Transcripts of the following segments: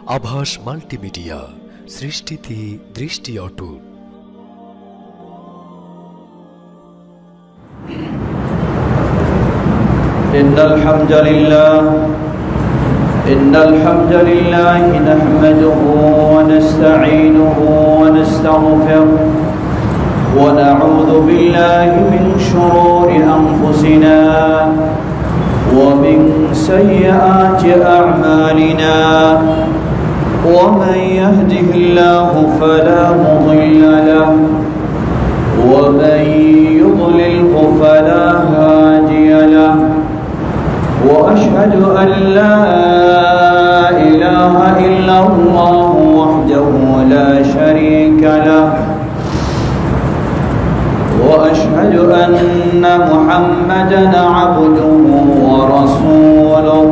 আভাস মাল্টিমিডিয়া, সৃষ্টিতে দৃষ্টি অটুট। ইন্নাল হামদুলিল্লাহ নাহমাদুহু ওয়া নাস্তাঈনুহু ওয়া নাস্তাগফিরুহু ওয়া নাউযু বিল্লাহি মিন শুরুরি আনফুসিনা ওয়া মিন সাইয়্যাতি আ'মালিনা ওয়া মান ইয়াহদিহিল্লাহু ফালা মুদিল্লা লাহু ওয়া মান ইউদ্লিলহু ফালা হাদিয়া লাহু وأشهد أن لا إله إلا الله وحده لا شريك له وأشهد أن محمدا عبده ورسوله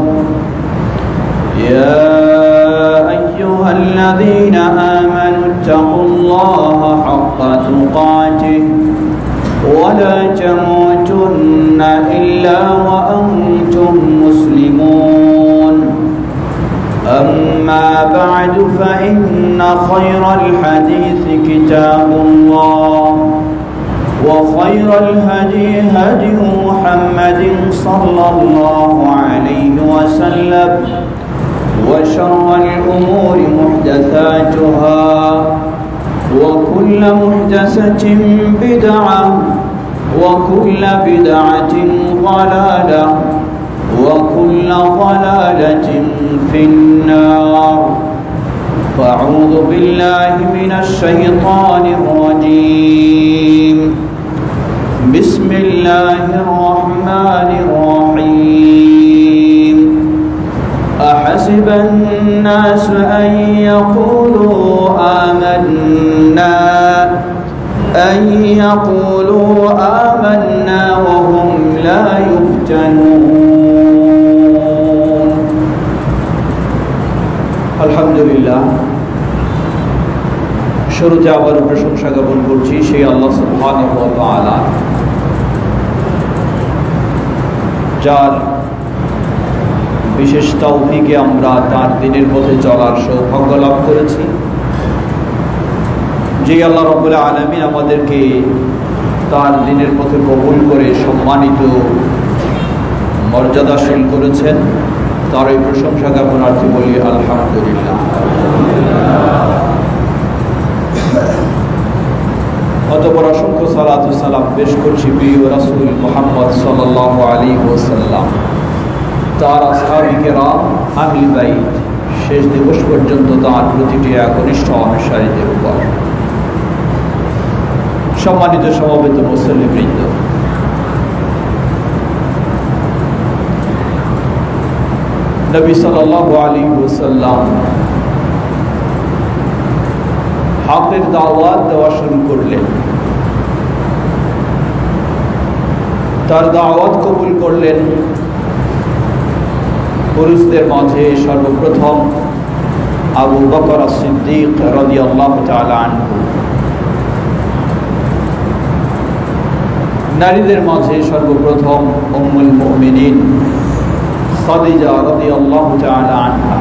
يا أيها الذين آمنوا اتقوا الله حق تقاته ولا تموتن إلا وأنتم مسلمون أما بعد فإن خير الحديث كتاب الله وخير الهدي هدي محمد صلى الله عليه وسلم وشر الأمور محدثاتها وكل محدثة بدعة وكل بدعة ضلالة وكل ضلالة في النار فأعوذ بالله من الشيطان الرجيم بسم الله الرحمن الرحيم أحسب الناس أن يقولوا آمنا وهم لا يفتنون الحمد لله শুরুতে আবার প্রশংসা জ্ঞাপন করছি সেই আল্লাহ সুবহানাহু ওয়া তাআলা, যার বিশেষ তৌফিকে আমরা তার দিনের পথে চলার সৌভাগ্য লাভ করেছি। যে আল্লাহ রাব্বুল আলামিন আমাদেরকে তার দিনের পথে কবুল করে সম্মানিত মর্যাদাশীল করেছেন, তার এই প্রশংসা জ্ঞাপনার্থে বলি আলহামদুলিল্লাহ। অতঃপর অসংখ্য সালাত ও সালাম পেশ করছি প্রিয় রাসূল মুহাম্মদ সাল্লাল্লাহু আলাইহি ওয়াসাল্লাম, তার আসহাবে কেরাম, আহলে বাইত, শেষ দিবস পর্যন্ত তার প্রতিটি একনিষ্ঠ অনুসারীদের উপর। সম্মানিত সমবেত মুসল্লিবৃন্দ, নবী সাল্লাল্লাহু আলাইহি ওয়াসাল্লাম হকের দাওয়াত দেওয়া শুরু করলেন। তার দাওয়াত কবুল করলেন পুরুষদের মাঝে সর্বপ্রথম আবু বকর as-সিদ্দিক রাদিয়াল্লাহু তাআলা আনহু, নারীদের মাঝে সর্বপ্রথম উম্মুল মুমিনিন খাদিজা রাদিয়াল্লাহু তাআলা আনহা,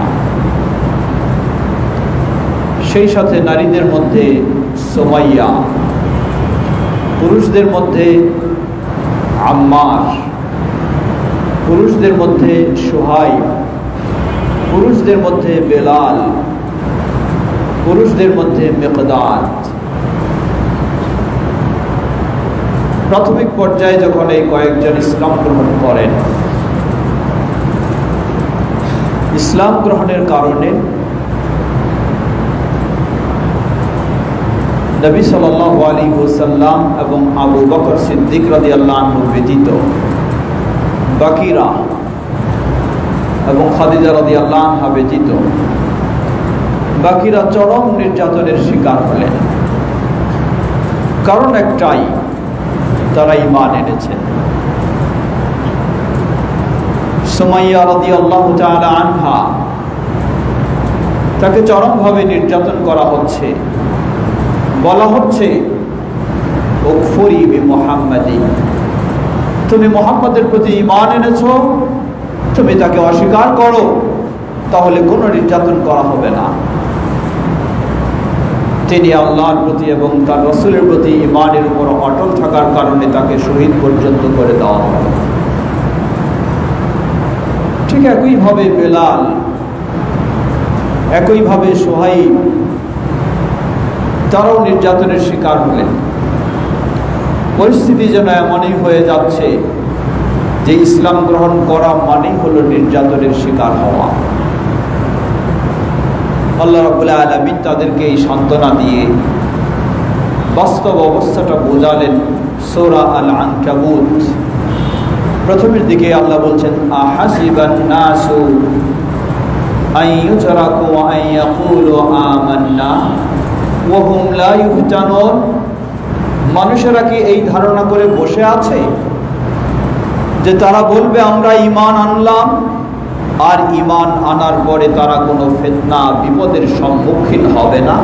সেই সাথে নারীদের মধ্যে সুমাইয়া, পুরুষদের মধ্যে আম্মার, পুরুষদের মধ্যে সুহাইব, পুরুষদের মধ্যে বেলাল, পুরুষদের মধ্যে মিকদাদ। প্রাথমিক পর্যায়ে যখন এই কয়েকজন ইসলাম গ্রহণ করেন, ইসলাম গ্রহণের কারণে নবী সাল্লাল্লাহু আলাইহি ওয়াসাল্লাম এবং আবু বকর সিদ্দিক রাদিয়াল্লাহু আনহু ব্যতীত বাকিরা এবং খাদিজা রাদিয়াল্লাহু আনহা ব্যতীত বাকিরা চরম নির্যাতনের শিকার হলেন। কারণ একটাই, তারা ঈমান এনেছেন। সুমাইয়া রাদিয়াল্লাহু তাআলা আনহা, তাকে চরমভাবে নির্যাতন করা হচ্ছে, বলা হচ্ছে উকফুরি বিমুহাম্মাদি, তুমি মুহাম্মাদের প্রতি ঈমান এনেছো, তুমি তাকে অস্বীকার করো। তাহলে কোনো নির্যাতন করা হবে না। তিনি আল্লাহর প্রতি এবং তার রাসূলের প্রতি ঈমানের উপর অটল থাকার কারণে তাকে শহীদ পর্যন্ত করে দেওয়া হবে। ঠিক একইভাবে বেলাল, একইভাবে সুহাইব, তারাও নির্যাতনের শিকার হলেন। পরিস্থিতি যেন এমনই হয়ে যাচ্ছে যে ইসলাম গ্রহণ করা মানেই হলো নির্যাতনের শিকার হওয়া। আল্লাহ রাব্বুল আলামিন তাদেরকে এই সান্ত্বনা দিয়ে বাস্তব অবস্থাটা বোঝালেন সূরা আল আনকাবুত প্রথমের দিকে আল্লাহ বলছেন, আহাসিবান নাসু আন ইউতরাকু আন ইয়াকুলু আমান্না ওয়া হুম লা ইফতানুন। মানুষেরা কি এই ধারণা করে বসে আছে যে তারা বলবে আমরা ঈমান আনলাম, আর ঈমান আনার পরে তারা কোনো ফিতনা বিপদের সম্মুখীন হবে না,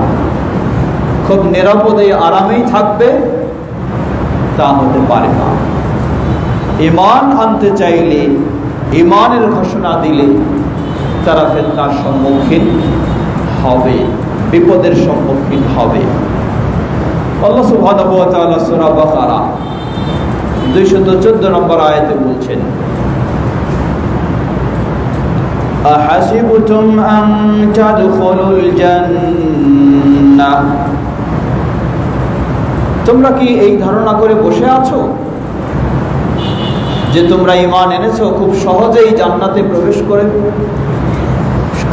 খুব নিরাপদে আরামেই থাকবে? তা হতে পারে না। ঈমান আনতে চাইলে, ঈমানের ঘোষণা দিলে তারা ফিতনার সম্মুখীন হবে, বিপদের সম্মুখীন হবে। আল্লাহ সুবহানাহু ওয়া তাআলা সূরা বাকারা 214 নম্বর আয়াতে বলছেন, আহাসিবতুম আন তাদখুলুল জান্নাহ। তোমরা কি এই ধারণা করে বসে আছো যে তোমরা ঈমান এনেছো, খুব সহজেই জান্নাতে প্রবেশ করে,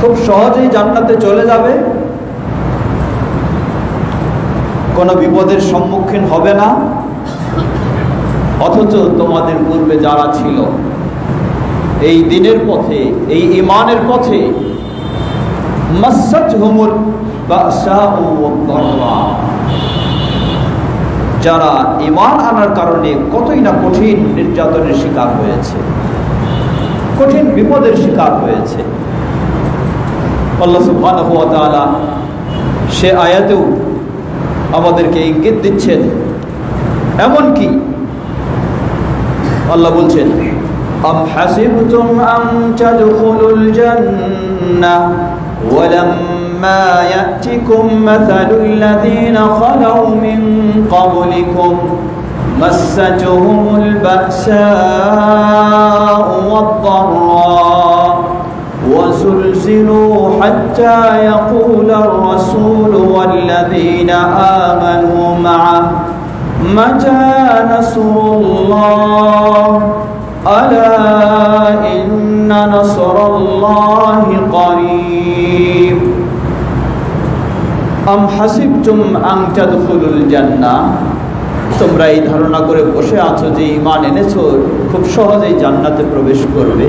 খুব সহজেই জান্নাতে চলে যাবে, কোনো বিপদের সম্মুখীন হবে না? অথচ তোমাদের পূর্বে যারা ছিল এই দিনের পথে, এই ঈমানের পথে, মাসসাতহুমুল বাসাউ ওয়াদ-দাররা, যারা ঈমান আনার কারণে কতই না কঠিন নির্যাতনের শিকার হয়েছে, কঠিন বিপদের শিকার হয়েছে। আল্লাহ সুবহানাহু ওয়া তাআলা সে আয়াতেও আমাদেরকে ইঙ্গিত দিচ্ছেন। এমন কি আল্লাহ বলছেন, আম হাসিবতুম আন তাদখুলুল জান্নাহ ওয়ালাম্মা ইয়াতিকুম মাসালুল লাযীনা খালাউ মিন ক্বাবলিকুম মাসসাতুহুমুল বাসাউ ওয়াদ-দাররা وزلزلوا حتى يقول الرسول والذين آمنوا معه متى نصر الله ألا إن نصر الله قريب أم حسبتم أن تدخلوا الجنة। তোমরা এই ধারণা করে বসে আছো যে ঈমান এনেছো, খুব সহজেই জান্নাতে প্রবেশ করবে।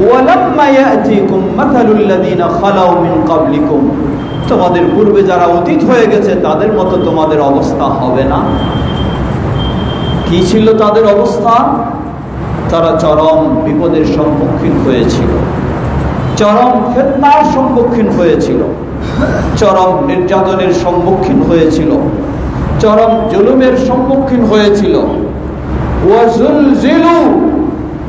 ওয়ালাম্মা ইয়াতিকুম মাসালুল লাযীনা খালাউ মিন ক্বাবলিকুম, তোমাদের পূর্বে যারা অতীত হয়ে গেছে তাদের মতো তোমাদের অবস্থা হবে না। কি ছিল তাদের অবস্থা? তারা চরম বিপদের সম্মুখীন হয়েছিল, চরম ফিতনার সম্মুখীন হয়েছিল, চরম নির্যাতনের সম্মুখীন হয়েছিল, চরম জুলুমের সম্মুখীন হয়েছিল। ওয়াজুলজিলু,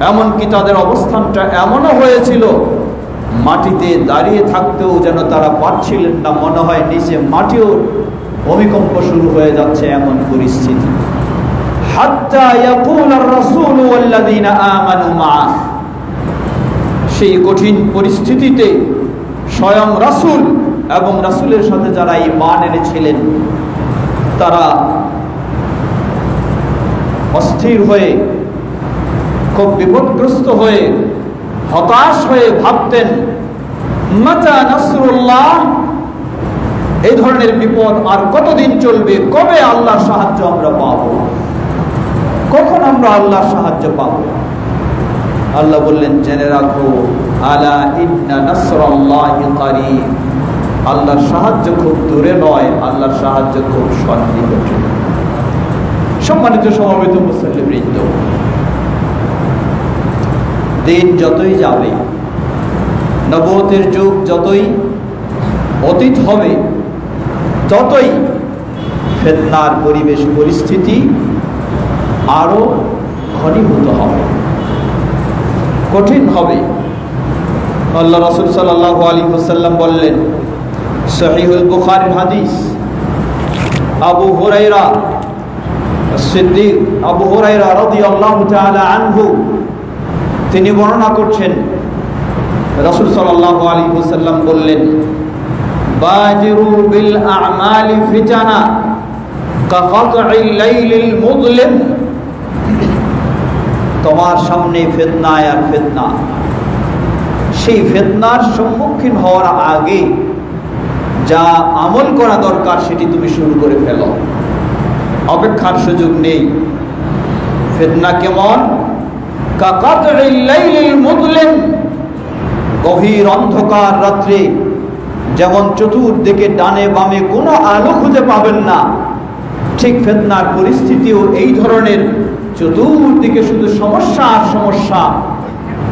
এমনকি তাদের অবস্থানটা এমনও হয়েছিল মাটিতে দাঁড়িয়ে থাকতেও যেন তারা পারছিলেন না, মনে হয় নিচে মাটিও ভূমিকম্প শুরু হয়ে যাচ্ছে, এমন পরিস্থিতি। হাত্তা ইয়াকুলার রাসূল ওয়াল্লাযীনা আমানু মা'আ, সেই কঠিন পরিস্থিতিতে স্বয়ং রাসূল এবং রাসূলের সাথে যারা ঈমান এনেছিলেন তারা অস্থির হয়ে, খুব বিপদগ্রস্ত হয়ে, হতাশ হয়ে ভাবতেন, মাতা নাসরুল্লাহ, এই ধরনের বিপদ আর কতদিন চলবে? কবে আল্লাহর সাহায্য আমরা পাব? কখন আমরা আল্লাহর সাহায্য পাব? আল্লাহ বললেন, জেনে রাখো, আলা ইন্না নাসরাল্লাহি কারীব, আল্লাহর সাহায্য খুব দূরে নয়, আল্লাহর সাহায্য খুব সন্নিকটে। সম্মানিত সমবেত মুসল্লিবৃন্দ, দিন যতই যাবে, নবুয়তের যুগ যতই অতীত হবে, ততই ফিতনার পরিবেশ পরিস্থিতি আরো ঘনীভূত হবে, কঠিন হবে। আল্লাহ রাসূল সাল্লাল্লাহু আলাইহি ওয়াসাল্লাম বললেন, সহিহুল বুখারীর হাদিস, আবু হুরায়রা সিদ্দিক আবু হুরায়রা রাদিয়াল্লাহু তাআলা আনহু তিনি বর্ণনা করছেন, রাসূল সাল্লাল্লাহু আলাইহি ওয়াসাল্লাম বললেন, বাজিরু বিল আ'মালি ফিতানা কাকাত'আল লাইলিল মুযলিম। তোমার সামনে ফিতনা আর ফিতনা, সেই ফিতনার সম্মুখীন হওয়ার আগে যা আমল করা দরকার সেটি তুমি শুরু করে ফেলো, অপেক্ষার সুযোগ নেই। ফিতনা কেমন? কাকাত'আল লাইলিল মুযলিম, গভীর অন্ধকার রাত্রে যেমন চতুর্দিকে ডানে বামে কোনো আলো খুঁজে পাবেন না, ঠিক ফিতনার পরিস্থিতিও এই ধরনের, চতুর্দিকে শুধু সমস্যা আর সমস্যা,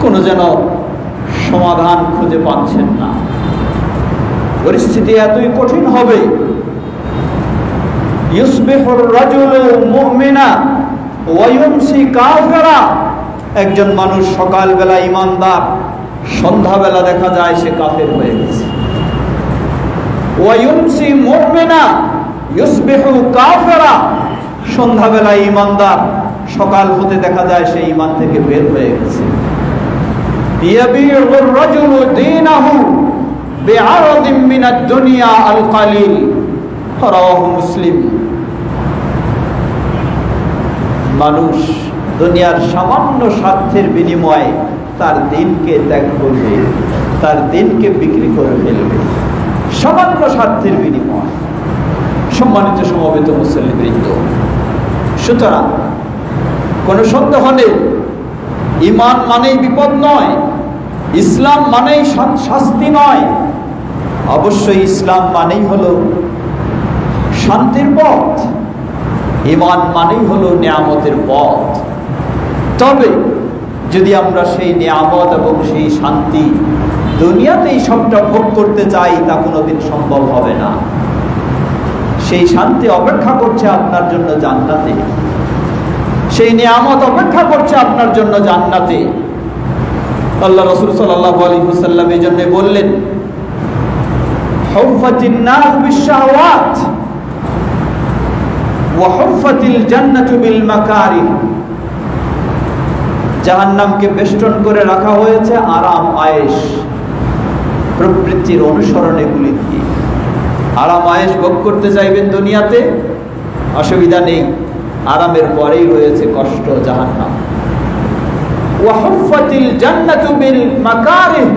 কোনো যেন সমাধান খুঁজে পাচ্ছেন না। পরিস্থিতি এতই কঠিন হবে। ইউসবিহুর রাজুলু মুমিনা ওয়া ইউমসি কাফিরা, একজন মানুষ সকালবেলা ঈমানদার, সন্ধ্যাবেলা দেখা যায় সে কাফের হয়ে গেছে। ওয়া ইউমসি মুমিনা ইউসবিহু কাফিরা, সন্ধ্যাবেলা ঈমানদার, সকাল হতে দেখা যায় সে ঈমান থেকে বের হয়ে গেছে। ইয়াবিউর রাজুলু দীনাহু বিআরাদিন মিনাদ দুনিয়া আল কালিল, রাওয়াহু মুসলিম। মানুষ দুনিয়ার সামান্য স্বার্থের বিনিময়ে তার দিনকে ত্যাগ করবে, তার দিনকে বিক্রি করে ফেলবে, সামান্য স্বার্থের বিনিময়। সম্মানিত সমবেত মুসলিমবৃন্দ, সুতরাং কোনো সন্দেহ নেই, ঈমান মানেই বিপদ নয়, ইসলাম মানেই শাস্তি নয়। অবশ্যই ইসলাম মানেই হলো শান্তির পথ, ঈমান মানেই হলো নিয়ামতের পথ। তবে যদি আমরা সেই নিয়ামত এবং সেই শান্তি দুনিয়াতেই সবটা ভোগ করতে চাই, তা কোনোদিন সম্ভব হবে না। সেই শান্তি অপেক্ষা করছে আপনার জন্য জান্নাতে, সেই নিয়ামত অপেক্ষা করছে আপনার জন্য জান্নাতে। আল্লাহ রাসূল সাল্লাল্লাহু আলাইহি ওয়াসাল্লাম এই জন্য বললেন, হুফফাতিন নার বিশ-শাহওয়াত ওয়া হুফফাতিল জান্নাতু বিল মাকারিহ, জাহান্নামকে বেষ্টন করে রাখা হয়েছে আরাম আয়েশ, প্রবৃত্তির অনুসরণ এগুলি দিয়ে। আরাম আয়েশ ভোগ করতে চাইবেন দুনিয়াতে, অসুবিধা নেই, আরামের পরেই রয়েছে কষ্ট, জাহান্নাম। ওয়া হুফফাতিল জান্নাতু বিল মাকারিহ,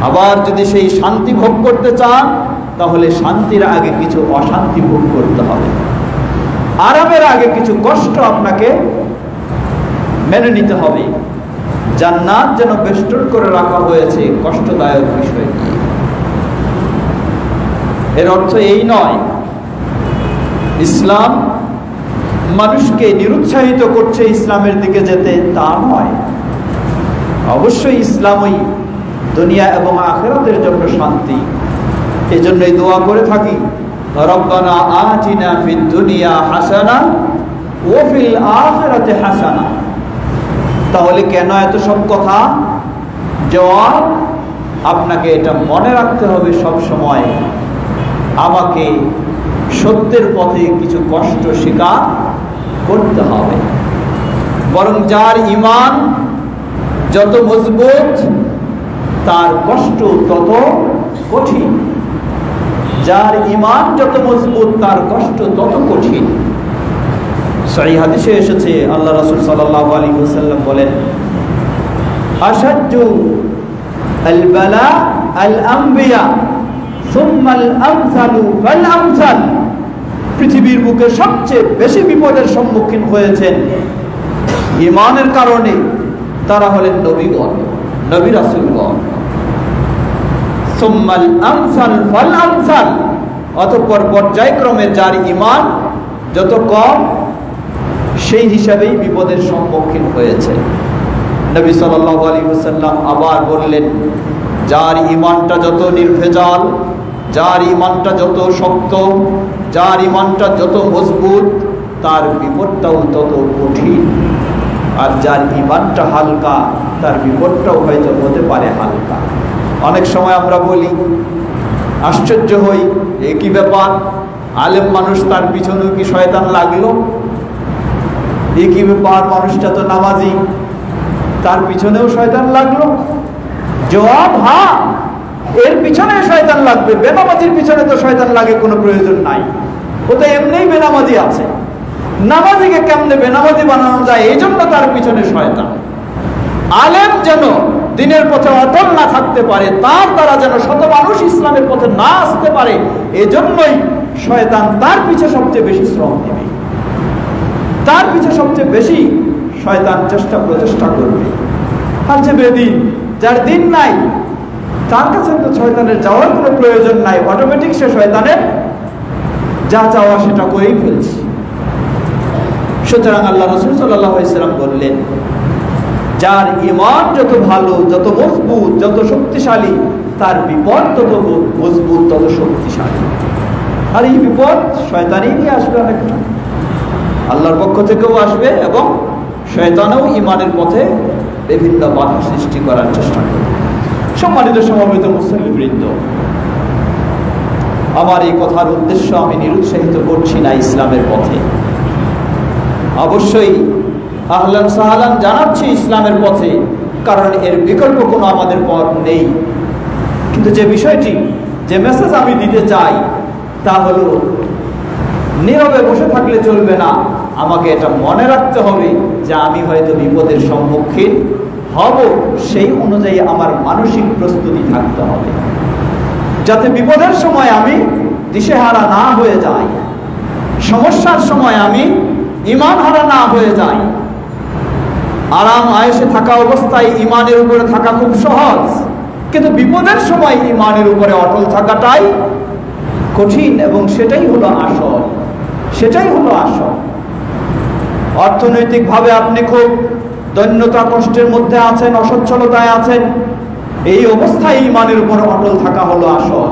আবার যদি সেই শান্তি ভোগ করতে চান, তাহলে শান্তির আগে কিছু অশান্তি ভোগ করতে হবে, আরামের আগে কিছু কষ্ট আপনাকে মেনে নিতে হবে। জান্নাত যেন বেষ্টন করে রাখা হয়েছে কষ্টদায়ক বিষয় নিয়ে। এর অর্থ এই নয় ইসলাম মানুষকে নিরুৎসাহিত করছে ইসলামের দিকে যেতে, তা নয়। অবশ্যই ইসলামই দুনিয়া এবং আখিরাতের জন্য শান্তি। এজন্যই দোয়া করে থাকি, রব্বানা আতিনা ফিদ দুনিয়া হাসানা ওয়া ফিল আখিরাতি হাসানা। তাহলে কেন এত সব কথা? জবাব, আপনাকে এটা মনে রাখতে হবে সব সময়, আমাকে সত্যের পথে কিছু কষ্ট স্বীকার করতে হবে। বরং যার ঈমান যত মজবুত, তার কষ্ট তত কঠিন। যার ঈমান যত মজবুত, তার কষ্ট তত কঠিন। সহিহ হাদিসে এসেছে, আল্লাহ রাসূল সাল্লাল্লাহু আলাইহি ওয়াসাল্লাম বলেন, আশাদ্দু আল বালা আল আমবিয়া সুম্মা আল আমসালু ফাল আমসাল। পৃথিবীর বুকে সবচেয়ে বেশি বিপদের সম্মুখীন হয়েছেন ঈমানের কারণে তারা হলেন নবীগণ, নবী রাসূলগণ। সুম্মা আল আমসাল ফাল আমসাল, অতঃপর পর্যায়ক্রমে যার ঈমান যত কম, সেই হিসাবেই বিপদের সম্মুখীন হয়েছে। নবী সাল্লাল্লাহু আলাইহি ওয়াসাল্লাম আবার বললেন, যার ঈমানটা যত নির্ভেজাল, যার ঈমানটা যত শক্ত, যার ঈমানটা যত মজবুত, তার বিপদটাও তত কঠিন। আর যার ঈমানটা হালকা তার বিপদটাও হয়তো হতে পারে হালকা। অনেক সময় আমরা বলি, আশ্চর্য হই, একই ব্যাপার, আলেম মানুষ, তার পিছনেও কি শয়তান লাগলো? একই ব্যাপার, মানুষটা তো নামাজি, তার পিছনেও শয়তান লাগলো? জবাব হ্যাঁ, এর পিছনে শয়তান লাগবে। বেনামাজির পিছনে তো শয়তান লাগে কোনো প্রয়োজন নাই, ও তো এমনিই বেনামাজি আছে। নামাজিকে কেমনে বেনামাজি বানানো যায়, এই জন্য তার পিছনে শয়তান। আলেম যেন দিনের পথে অটল না থাকতে পারে, তার দ্বারা যেন শত মানুষ ইসলামের পথে না আসতে পারে, এজন্যই শয়তান তার পিছে সবচেয়ে বেশি শ্রম নেবে, তার পিছে সবচেয়ে বেশি শয়তান প্রচেষ্টা করবে। আর যে বেদিন, যার দিন নাই, তার কাছে তো শয়তানের যাওয়ার কোনো প্রয়োজন নাই, অটোমেটিক সে শয়তানের যা চাওয়া সেটা করেই ফেলছে। সুতরাং আল্লাহ রাসূল সাল্লাল্লাহু আলাইহি ওয়াসাল্লাম বললেন, যার ঈমান যত ভালো, যত মজবুত, যত শক্তিশালী, তার বিপদ তত মজবুত, তত শক্তিশালী। আর এই বিপদ শয়তানই নিয়ে আসবে অনেকটা, আল্লাহর পক্ষ থেকেও আসবে, এবং শয়তানও ঈমানের পথে বিভিন্ন বাধা সৃষ্টি করার চেষ্টা করবে। সম্মানিত সমবেত মুসলিমবৃন্দ, আমার এই কথার উদ্দেশ্য আমি নিরুৎসাহিত করছি না ইসলামের পথে, অবশ্যই আহলান সাহলান জানাচ্ছি ইসলামের পথে, কারণ এর বিকল্প কোনো আমাদের পথ নেই। কিন্তু যে বিষয়টি, যে মেসেজ আমি দিতে চাই, তা হলো নীরবে বসে থাকলে চলবে না, আমাকে এটা মনে রাখতে হবে যে আমি হয়তো বিপদের সম্মুখীন হব, সেই অনুযায়ী আমার মানসিক প্রস্তুতি থাকতে হবে, যাতে বিপদের সময় আমি দিশেহারা না হয়ে যাই, সমস্যার সময় আমি ঈমান হারা না হয়ে যাই। আরাম আয়েশে থাকা অবস্থায় ঈমানের উপরে থাকা খুব সহজ, কিন্তু বিপদের সময় ঈমানের উপরে অটল থাকাটাই কঠিন, এবং সেটাই হলো আসল, সেটাই হলো আসল। অর্থনৈতিকভাবে আপনি খুব দৈন্যতা কষ্টের মধ্যে আছেন, অসচ্ছলতায় আছেন, এই অবস্থায় ঈমানের উপরে অটল থাকা হলো আসল।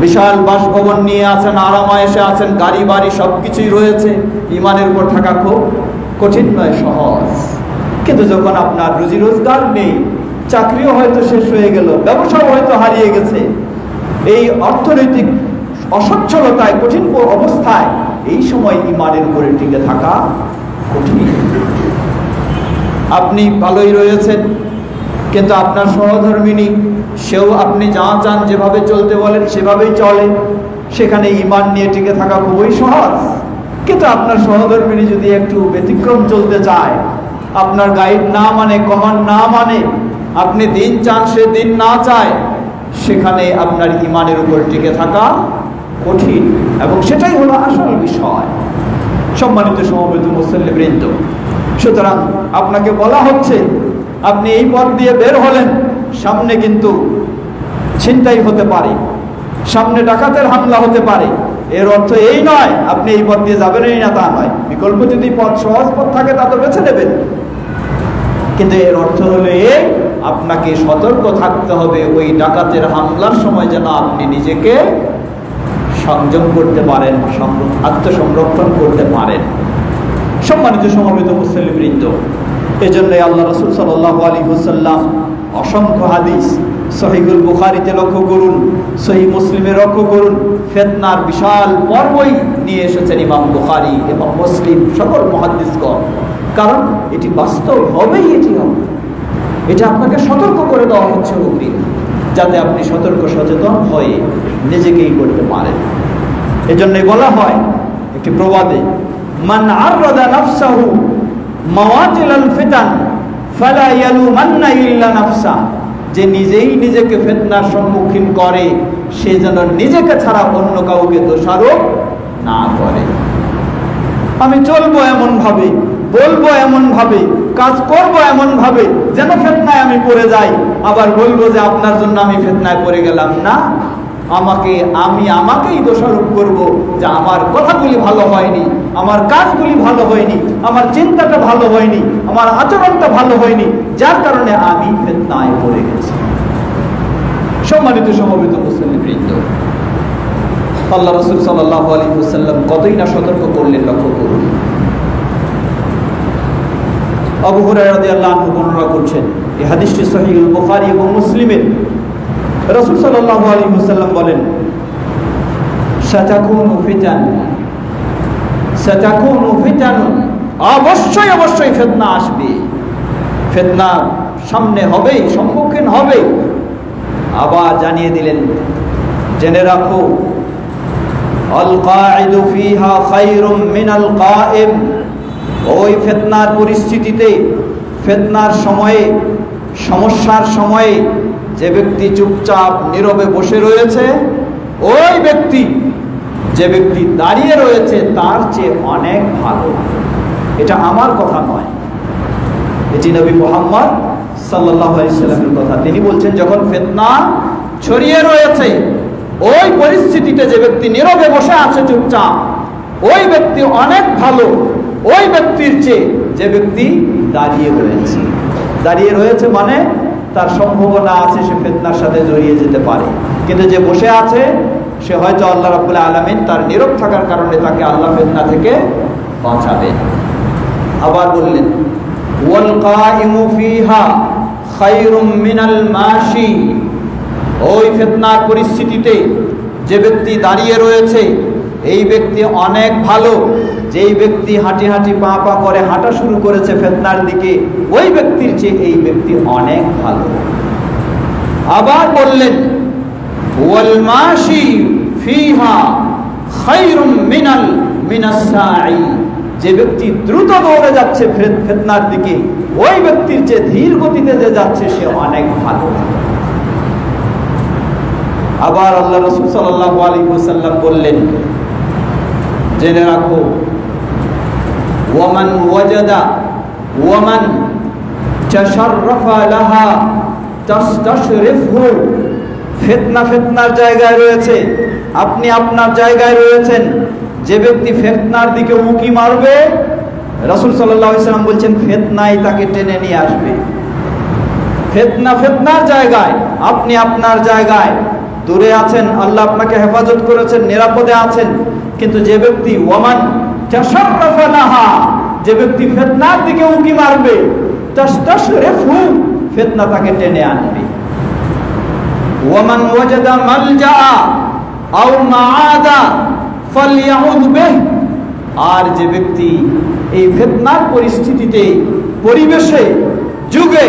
বিশাল বাসভবন নিয়ে আছেন, আরাম আয়েশে আছেন, গাড়ি বাড়ি সবকিছুই রয়েছে, ঈমানের উপর থাকা খুব কঠিন নয়, সহজ। কিন্তু যখন আপনার রুজি রোজগার নেই, চাকরিও হয়তো শেষ হয়ে গেল, ব্যবসাও হয়তো হারিয়ে গেছে, এই অর্থনৈতিক অসচ্ছলতায়, কঠিন অবস্থায়, এই সময় ঈমানের উপরে টিকে থাকা কঠিন। আপনি ভালোই রয়েছেন, কিন্তু আপনার সহধর্মিনী, সেও আপনি যা চান, যেভাবে চলতে বলেন সেভাবেই চলে, সেখানে ঈমান নিয়ে টিকে থাকা খুবই সহজ। কিন্তু আপনার সহধর্মিনী যদি একটু ব্যতিক্রম চলতে চায়, আপনার গাইড না মানে, কমান্ড না মানে, আপনি দিন চান সে দিন না চায়, সেখানে আপনার ঈমানের উপর টিকে থাকা কঠিন, এবং সেটাই হলো আসল বিষয়। সম্মানিত সমবেত মুসল্লিবৃন্দ, সুতরাং আপনাকে বলা হচ্ছে, আপনি এই পথ দিয়ে বের হলেন, সামনে কিন্তু ছিনতাই হতে পারে, সামনে ডাকাতের হামলা হতে পারে, এর অর্থ এই নয় আপনি এই পথ দিয়ে যাবেনই না, তা নয়। বিকল্প যদি পথ, সহজ পথ থাকে, তা তো বেছে নেবেন, কিন্তু এর অর্থ হলো এই, আপনাকে সতর্ক থাকতে হবে ওই ডাকাতের হামলার সময় যেন আপনি নিজেকে সংযম করতে পারেন, আত্মসংরক্ষণ করতে পারেন। সম্মানিত সমবেত মুসলিমবৃন্দ, এজন্যই আল্লাহ রাসূল সাল্লাল্লাহু আলাইহি ওয়াসাল্লাম অসংখ্য হাদিস, সহিহুল বুখারীতে লক্ষ্য করুন, সহিহ মুসলিমে লক্ষ্য করুন, ফিতনার বিশাল পর্বই নিয়ে এসেছেন ইমাম বুখারী এবং মুসলিম, সকল মুহাদ্দিসগণ। কারণ এটি বাস্তব হবেই, এটি হবে, এটা আপনাকে সতর্ক করে দেওয়া হচ্ছে অগ্রিম, যাতে আপনি সতর্ক সচেতন হয়ে নিজেকেই করতে পারেন। এজন্যই বলা হয় একটি প্রবাদে, মান আররাদা নাফসাহু মাওয়াতিলাল ফিতান ফালা ইয়ালুমান্না ইল্লা নাফসা, যে নিজেই নিজেকে ফিতনার সম্মুখীন করে, সে যেন নিজেকে ছাড়া অন্য কাউকে দোষারোপ না করে। আমি চলবো এমন ভাবে, বলবো এমন ভাবে, কাজ করবো এমন ভাবে যেন ফিতনায় আমি পড়ে যাই, আবার বলবো যে আপনার জন্য আমি ফিতনায় পড়ে গেলাম না। আমি আমাকেই দোষারোপ করব যে আমার কথাগুলি ভালো হয়নি, আমার কাজগুলি ভালো হয়নি, আমার চিন্তাটা ভালো হয়নি, আমার আচরণটা ভালো হয়নি, যার কারণে আমি ফিতনায় পড়ে গেছি। সম্মানিত সমবেত মুসলিমবৃন্দ, আল্লাহ রাসূল সাল্লাল্লাহু আলাইহি ওয়াসাল্লাম কতই না সতর্ক করলেন, লক্ষ্য করুন। আবু হুরায়রা রাদিয়াল্লাহু আনহু বর্ণনা করছেন, এই হাদিসটি সহিহুল বুখারী এবং মুসলিমের। রাসূল সাল্লাল্লাহু আলাইহি ওয়াসাল্লাম বলেন, সাতাকুনু ফিতান, সাতাকুনু ফিতানুন, অবশ্যই অবশ্যই ফিতনা আসবে, ফিতনা সামনে হবে, সম্মুখীন হবে। আবার জানিয়ে দিলেন, জেনে রাখো, আল কাঈদু ফিহা খায়রুম মিনাল কায়েম, ওই ফিতনার পরিস্থিতিতে, ফিতনার সময়ে, সমস্যার সময়ে যে ব্যক্তি চুপচাপ নীরবে বসে রয়েছে, ওই ব্যক্তি, যে ব্যক্তি দাঁড়িয়ে রয়েছে তার চেয়ে অনেক ভালো। এটা আমার কথা নয়, এটি নবী মুহাম্মদ সাল্লাল্লাহু আলাইহি সাল্লামের কথা। তিনি বলছেন, যখন ফিতনা ছড়িয়ে রয়েছে, ওই পরিস্থিতিতে যে ব্যক্তি নীরবে বসে আছে চুপচাপ, ওই ব্যক্তি অনেক ভালো ওই ব্যক্তির চেয়ে যে ব্যক্তি দাঁড়িয়ে রয়েছে। দাঁড়িয়ে রয়েছে মানে তার সম্ভাবনা আছে সে ফিতনার সাথে জড়িয়ে যেতে পারে, কিন্তু যে বসে আছে সে হয়তো আল্লাহ রাব্বুল আলামিন তার নীরব থাকার কারণে তাকে আল্লাহ ফিতনা থেকে বাঁচাবেন। আবার বললেন, ওয়াল কাইমু ফিহা খায়রুম মিনাল মাশি, ওই ফিতনার পরিস্থিতিতে যে ব্যক্তি দাঁড়িয়ে রয়েছে এই ব্যক্তি অনেক ভালো, যেই ব্যক্তি হাঁটি হাঁটি পা পা করে হাঁটা শুরু করেছে ফিতনার দিকে, ওই ব্যক্তির চেয়ে এই ব্যক্তি অনেক ভালো। আবার বললেন, ওয়াল মাশি ফিহা খায়রুম মিনাস সাঈ, যে ব্যক্তি দ্রুত দৌড়ে যাচ্ছে ফিতনার দিকে, ওই ব্যক্তির চেয়ে ধীর গতিতে যে যাচ্ছে সে অনেক ভালো। আবার আল্লাহ রাসূল সাল্লাল্লাহু আলাইহি ওয়াসাল্লাম বললেন, জেনে রাখো, ওয়ামান ওয়াজাদা ওয়ামান তাশাররাফা লাহা তাশরিফহু, ফিতনার জায়গায় রয়েছে, আপনি আপনার জায়গায় রয়েছেন, যে ব্যক্তি ফিতনার দিকে উঁকি মারবে, রাসূল সাল্লাল্লাহু আলাইহি ওয়াসাল্লাম বলছেন ফিতনাই তাকে টেনে নিয়ে আসবে। ফিতনার জায়গায়, আপনি আপনার জায়গায় দূরে আছেন, আল্লাহ আপনাকে হেফাজত করেছেন, নিরাপদে আছেন, কিন্তু যে ব্যক্তি ওয়ামান তাশাররাফা লাহা, যে ব্যক্তি ফিতনার দিকে উঁকি মারবে, তাশরিফহু, ফিতনা তাকে টেনে আনবে। ওয়ামান ওয়াজাদা মালজা আও মাআদা ফালইউদ বিহি, আর যে ব্যক্তি এই ফিতনার পরিস্থিতিতে, পরিবেশে, যুগে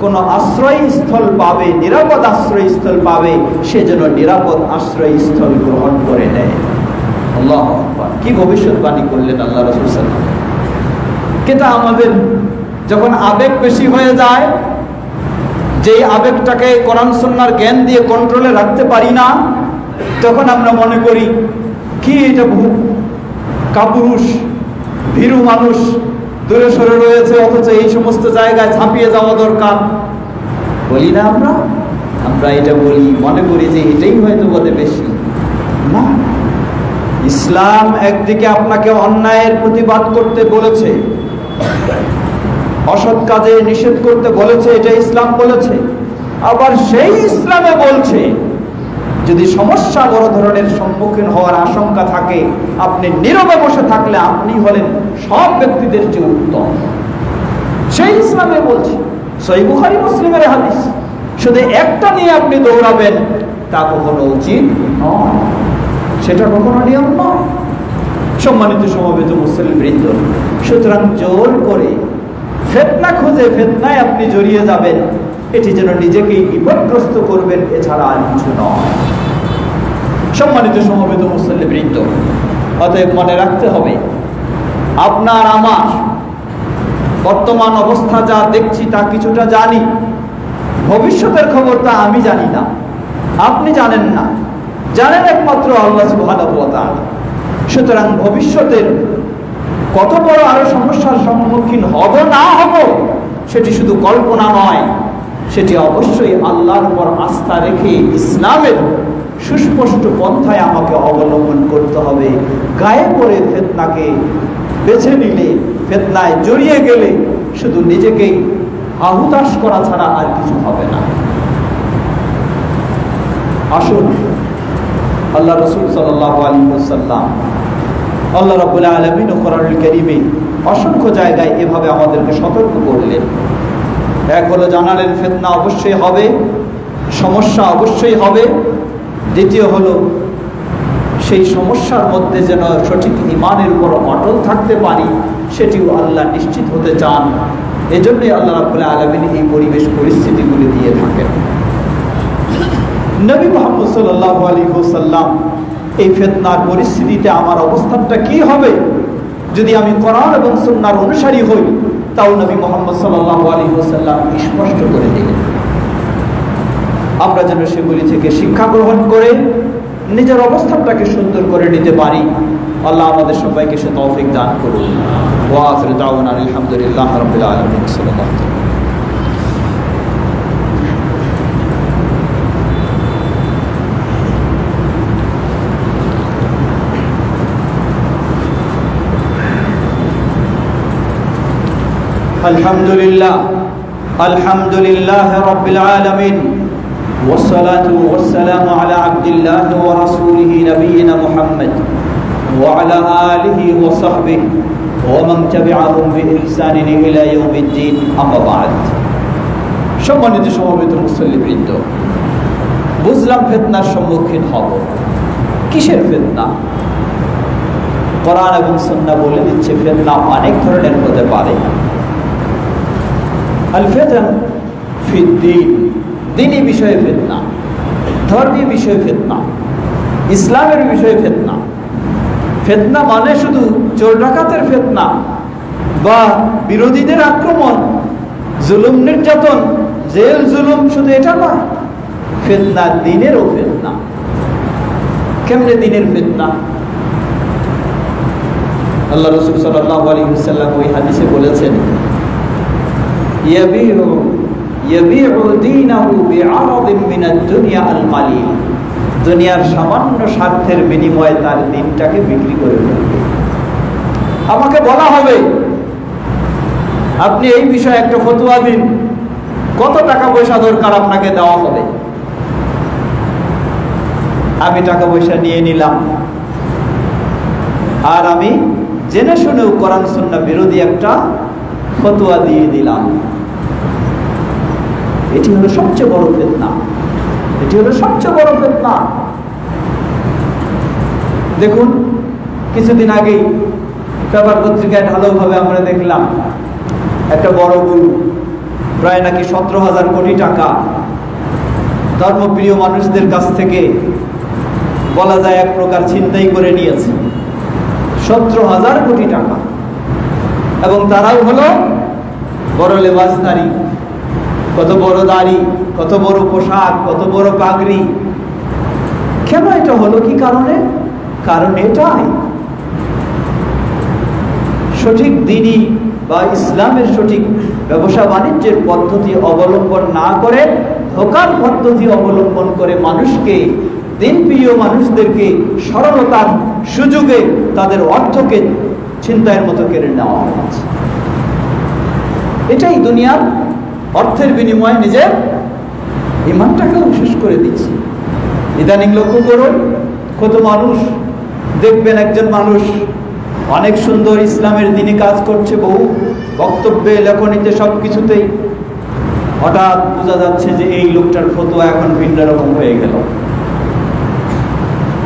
কোনো আশ্রয়স্থল পাবে, নিরাপদ আশ্রয়স্থল পাবে, সে যেন নিরাপদ আশ্রয়স্থল গ্রহণ করে নেয়। আল্লাহু আকবার, কি ভবিষ্যৎবাণী করলেন আল্লাহ রাসূল সাল্লাল্লাহু আলাইহি ওয়াসাল্লাম। কিন্তু আমাদের যখন আবেগ বেশি হয়ে যায়, যেই আবেগটাকে কোরআন সুন্নাহর জ্ঞান দিয়ে কন্ট্রোলে রাখতে পারি না, তখন আমরা মনে করি কি এটা কাপুরুষ ভীরু মানুষ দূরে সরে রয়েছে, অথচ এই সমস্ত জায়গায় ঝাঁপিয়ে যাওয়া দরকার। বলি না আমরা এটা বলি, মনে করি যে এটাই হয়তো বলে বেশি না। ইসলাম একদিকে আপনাকে অন্যায়ের প্রতিবাদ করতে বলেছে, অসৎ কাজে নিষেধ করতে বলেছে, এটা ইসলাম বলেছে। আবার সেই ইসলামে বলছে যদি সমস্যা বড় ধরনের সম্মুখীন হওয়ার আশঙ্কা থাকে, আপনি নীরবে বসে থাকলে আপনি হলেন সব ব্যক্তিদের চেয়ে উত্তম। সেই ইসলামে বলছে, সহিহ বুখারী মুসলিমের হাদিস। শুধু একটা নিয়ে আপনি দৌড়াবেন তা কখনো উচিত নয়, সেটা কখনো নিয়ম নয়। সম্মানিত সমবেত মুসলিমবৃন্দ, সুতরাং জোর করে ফিতনা খুঁজে ফিতনায় আপনি জড়িয়ে যাবেন, এটি যেন নিজেকেই বিপদগ্রস্ত করবেন, এছাড়া আর কিছু নয়। সম্মানিত সমবেত মুসলিমবৃন্দ, অতএব মনে রাখতে হবে, আপনার আমার বর্তমান অবস্থা যা দেখছি তা কিছুটা জানি, ভবিষ্যতের খবর তা আমি জানি না, আপনি জানেন না, জানেন একমাত্র আল্লাহ সুবহানাহু ওয়া তাআলা। সুতরাং ভবিষ্যতের কত বড় আরো সমস্যার সম্মুখীন হব না হব সেটি শুধু কল্পনা নয়, সেটি অবশ্যই আল্লাহর উপর আস্থা রেখে ইসলামের সুস্পষ্ট পন্থায় আমাকে অবলম্বন করতে হবে। গায়ে পড়ে ফিতনাকে বেছে নিলে, ফিতনায় জড়িয়ে গেলে শুধু নিজেকেই আহুতাশ করা ছাড়া আর কিছু হবে না। আসুন আল্লাহ রাসূল সাল্লাল্লাহু আলাইহি ওয়াসাল্লাম, আল্লাহ রাব্বুল আলামিন কোরআনুল কারীমে অসংখ্য জায়গায় এভাবে আমাদেরকে সতর্ক করলেন। এক হলো জানালেন ফিতনা অবশ্যই হবে, সমস্যা অবশ্যই হবে। দ্বিতীয় হলো সেই সমস্যার মধ্যে যেন সঠিক ঈমানের উপর অটল থাকতে পারি, সেটিও আল্লাহ নিশ্চিত হতে চান। এজন্যই আল্লাহ রাব্বুল আলামিন এই পরিবেশ পরিস্থিতিগুলি দিয়ে থাকেন। নবী মুহাম্মদ সাল্লাল্লাহু আলাইহি ওয়াসাল্লাম এই ফিতনার পরিস্থিতিতে আমার অবস্থানটা কি হবে, যদি আমি কোরআন এবং সুন্নাহর অনুসারী হই, তাও নবী মুহাম্মদ সাল্লাল্লাহু আলাইহি ওয়াসাল্লাম স্পষ্ট করে দিলেন। আমরা যেন সেগুলি থেকে শিক্ষা গ্রহণ করে নিজের অবস্থানটাকে সুন্দর করে নিতে পারি। আল্লাহ আমাদের সবাইকে সে তৌফিক দান করুন। ওয়া আখিরু দাওয়ানা আলহামদুলিল্লাহি রাব্বিল আলামিন। সাল্লাল্লাহু আলাইহি আলহামদুলিল্লাহ রাব্বিল আলামিন والصلاة والسلام على عبد الله ورسوله نبينا محمد وعلى آله وصحبه ومن تبعهم بإحسان إلى يوم الدين أما بعد। সম্মানিত সমবেত মুসল্লিবৃন্দ, বুঝলাম ফিতনার সম্মুখীন হব। কিসের ফিতনা? কোরআন এবং সুন্নাহ বলে দিচ্ছে ফিতনা অনেক ধরনের হতে পারে। আল ফিতন ফিদ্দীন, দ্বীনি বিষয়ে ফিতনা, ধর্মীয় বিষয়ে ফিতনা, ইসলামের বিষয়ে ফিতনা। ফিতনা মানে শুধু চোর ডাকাতের ফিতনা বা বিরোধীদের আক্রমণ, জুলুম নির্যাতন, জেল জুলুম, শুধু এটা নয়। ফিতনা দ্বীনেরও ফিতনা। কেমনে দ্বীনের ফিতনা? আল্লাহ রাসূল সাল্লাল্লাহু আলাইহি ওয়াসাল্লাম ওই হাদিসে বলেছেন, দুনিয়ার সামান্য স্বার্থের বিনিময়ে তার দিনটাকে বিক্রি করে ফেলবে। আমাকে বলা হবে আপনি এই বিষয়ে একটা ফতোয়া দিন, কত টাকা পয়সা দরকার আপনাকে দেওয়া হবে। আমি টাকা পয়সা নিয়ে নিলাম, আর আমি জেনে শুনেও কোরআন সুন্নাহ বিরোধী একটা ফতোয়া দিয়ে দিলাম। এটি হলো সবচেয়ে বড় ফিতনা। এটি হলো সবচেয়ে বড় ফিতনা। দেখুন, কিছুদিন আগেই পেপার পত্রিকায় ঢালাওভাবে আমরা দেখলাম একটা বড় গুরু প্রায় নাকি 17,000 কোটি টাকা ধর্মপ্রিয় মানুষদের কাছ থেকে বলা যায় এক প্রকার ছিনতাই করে নিয়েছে। 17,000 কোটি টাকা। এবং তারাও হলো বড় লেবাসধারী, কত বড় দাড়ি, কত বড় পোশাক, কত বড় পাগড়ি। কেন এটা হলো? কি কারণে? কারণ এটাই সঠিক দ্বীনি বা ইসলামের সঠিক ব্যবসা বাণিজ্যের পদ্ধতি অবলম্বন না করে ধোঁকার পদ্ধতি অবলম্বন করে মানুষকে, দিনপ্রিয় মানুষদেরকে সরলতার সুযোগে তাদের অর্থকে ছিনতাইয়ের মতো কেড়ে নেওয়া হয়েছে। এটাই দুনিয়ার অর্থের বিনিময়ে নিজের ইমানটাকেও শেষ করে দিচ্ছে। ইদানিং লক্ষ্য করুন, কত মানুষ দেখবেন, একজন মানুষ অনেক সুন্দর ইসলামের দ্বীনি কাজ করছে, বহু বক্তব্যে, লেখনীতে, সব কিছুতেই হঠাৎ বোঝা যাচ্ছে যে এই লোকটার ফতোয়া এখন ভিন্ন রকম হয়ে গেল।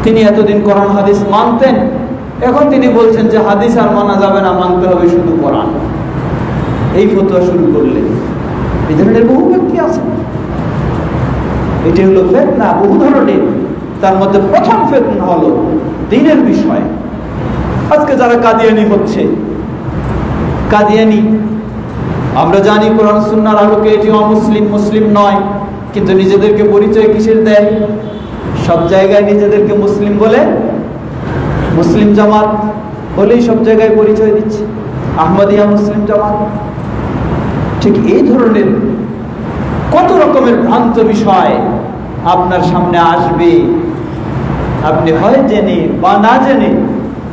তিনি এতদিন কোরআন হাদিস মানতেন, এখন তিনি বলছেন যে হাদিস আর মানা যাবে না, মানতে হবে শুধু কোরআন। এই ফতোয়া শুরু করলেন। এই ধরনের বহু ব্যক্তি আছে। এটি হলো ফিতনা, বহু ধরনের। তার মধ্যে প্রথম ফিতনা হলো দ্বীনের বিষয়। আজকে যারা কাদিয়ানি হচ্ছে, কাদিয়ানি আমরা জানি কোরআন সুন্নাহর আলোকে এটি অমুসলিম, মুসলিম নয়, কিন্তু নিজেদেরকে পরিচয় কিসের দেয়? সব জায়গায় নিজেদেরকে মুসলিম বলে, মুসলিম জামাত বলেই সব জায়গায় পরিচয় দিচ্ছে, আহমদিয়া মুসলিম জামাত। ঠিক এই ধরনের কত রকমের ভ্রান্ত বিষয় আপনার সামনে আসবে। আপনি হয় জেনে বা না জেনে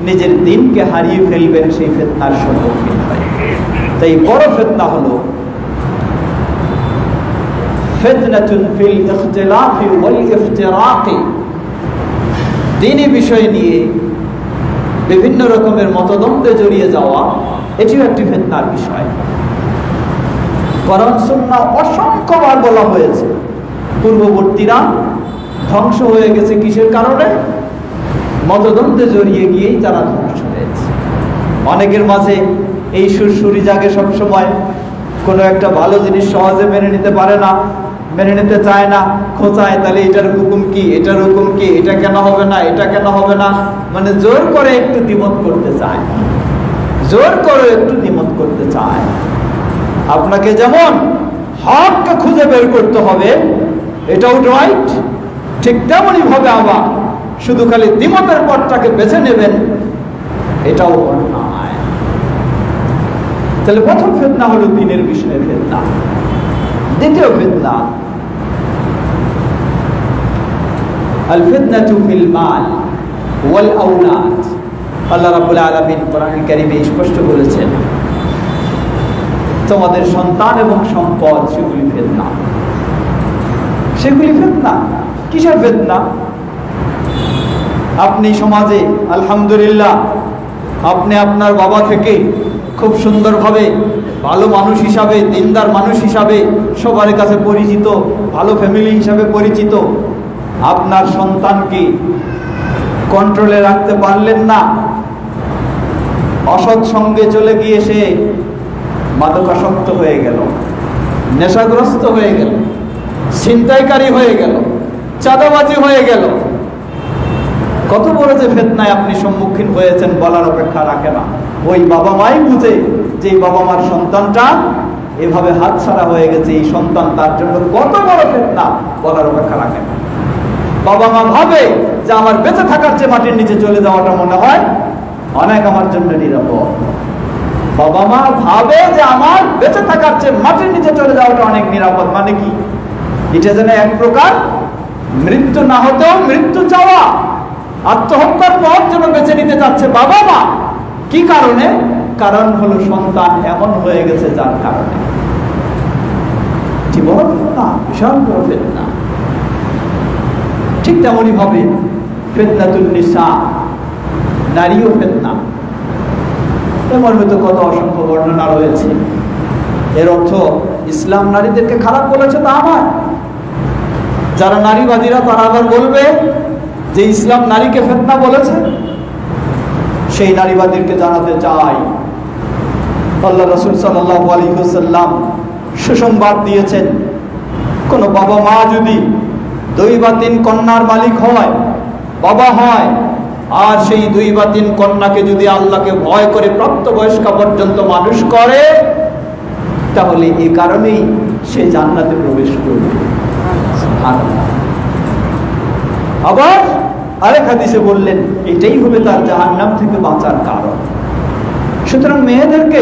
নিজের দিনকে হারিয়ে ফেলবেন, সেই ফিতনার সম্মুখীন হয়। তাই বড় ফিতনা হলো ফিতনাতুন ফিল ইখতিলাফি ওয়াল ইফতিরাকি। দ্বীনি বিষয় নিয়ে বিভিন্ন রকমের মতদ্বন্দ্বে জড়িয়ে যাওয়া, এটিও একটি ফিতনার বিষয়। কোরআন সুন্নাহ অসংখ্যবার বলা হয়েছে পূর্ববর্তীরা ধ্বংস হয়ে গেছে কিসের কারণে? মতদ্বন্দ্বে জড়িয়ে গিয়েই তারা ধ্বংস হয়েছে। অনেকের মাঝে এই সুরসুরি জাগে সবসময়, কোনো একটা ভালো জিনিস সহজে মেনে নিতে পারে না, মেনে নিতে চায় না, খোঁচায় তাহলে এটার হুকুম কি, এটার হুকুম কি, এটা কেন হবে না, এটা কেন হবে না, মানে জোর করে একটু দ্বিমত করতে চায়, জোর করে একটু দ্বিমত করতে চায়। আপনাকে যেমন হককে খুঁজে বের করতে হবে, এটাও রাইট, ঠিক তেমনই ভাবে আবার শুধু খালি দ্বিমতের পথটাকে বেছে নেবেন, এটাও অন্যায়। তাহলে প্রথম ফিতনা হলো দ্বীনের বিষয়ে ফিতনা। দ্বিতীয় ফিতনা আল ফিতনাতু ফিল মাল ওয়াল আওলাদ। আল্লাহ রাব্বুল আলামিন কোরআনুল কারীমে স্পষ্ট বলেছেন, তোমাদের সন্তান এবং সম্পদ সেগুলি ফিতনা। সেগুলি ফিতনা। কিসের ফিতনা? আপনি সমাজে আলহামদুলিল্লাহ আপনি আপনার বাবা থেকে খুব সুন্দরভাবে ভালো মানুষ হিসাবে, দিনদার মানুষ হিসাবে সবার কাছে পরিচিত, ভালো ফ্যামিলি হিসাবে পরিচিত, আপনার সন্তানকে কন্ট্রোলে রাখতে পারলেন না, অসৎ সঙ্গে চলে গিয়ে সে মাদকাসক্ত হয়ে গেল, নেশাগ্রস্ত হয়ে গেল, ছিনতাইকারী হয়ে গেল, চাঁদাবাজি হয়ে গেল। কত বড় যে ফিতনায় আপনি সম্মুখীন হয়েছেন বলার অপেক্ষা রাখে না। ওই বাবা মাই বুঝে যে বাবা মার সন্তানটা এভাবে হাতছাড়া হয়ে গেছে, এই সন্তান তার জন্য কত বড় ফিতনা বলার অপেক্ষা রাখে না। বাবা মা ভাবে যে আমার বেঁচে থাকার চেয়ে মাটির নিচে চলে যাওয়াটা মনে হয় অনেক আমার জন্য নিরাপদ। বাবা মা ভাবে যে আমার বেঁচে থাকার চেয়ে মাটির নিচে চলে যাওয়াটা অনেক নিরাপদ। মানে কি? এটা যেন এক প্রকার মৃত্যু না হতেও মৃত্যু চাওয়া, আত্মহত্যার পথ যেন বেছে নিতে চাচ্ছে বাবা মা। কি কারণে? কারণ হলো সন্তান এমন হয়ে গেছে যার কারণে। কি বড় ফিতনা, বিশাল বড় ফিতনা। ঠিক তেমনই ভাবে ফিতনাতুন নিসা, নারীও ফিতনা। এমন হয়তো কত অসংখ্য বর্ণনা রয়েছে। এর অর্থ ইসলাম নারীদেরকে খারাপ বলেছে তা নয়। যারা নারীবাদীরা তারা আবার বলবে যে ইসলাম নারীকে ফিতনা বলেছে। সেই নারীবাদীকে জানাতে চাই, আল্লাহ রাসূল সাল্লাল্লাহু আলাইহি ওয়াসাল্লাম সুসংবাদ দিয়েছেন, কোন বাবা মা যদি 2 বা 3 কন্যার মালিক হয়, বাবা হয়, আর সেই 2 বা 3 কন্যাকে যদি আল্লাহকে ভয় করে প্রাপ্তবয়স্কা পর্যন্ত মানুষ করে, তাহলে এই কারণেই সে জান্নাতে প্রবেশ করবে। আবার আরেক হাদিসে বললেন এটাই হবে তার জাহান্নাম থেকে বাঁচার কারণ। সুতরাং মেয়েদেরকে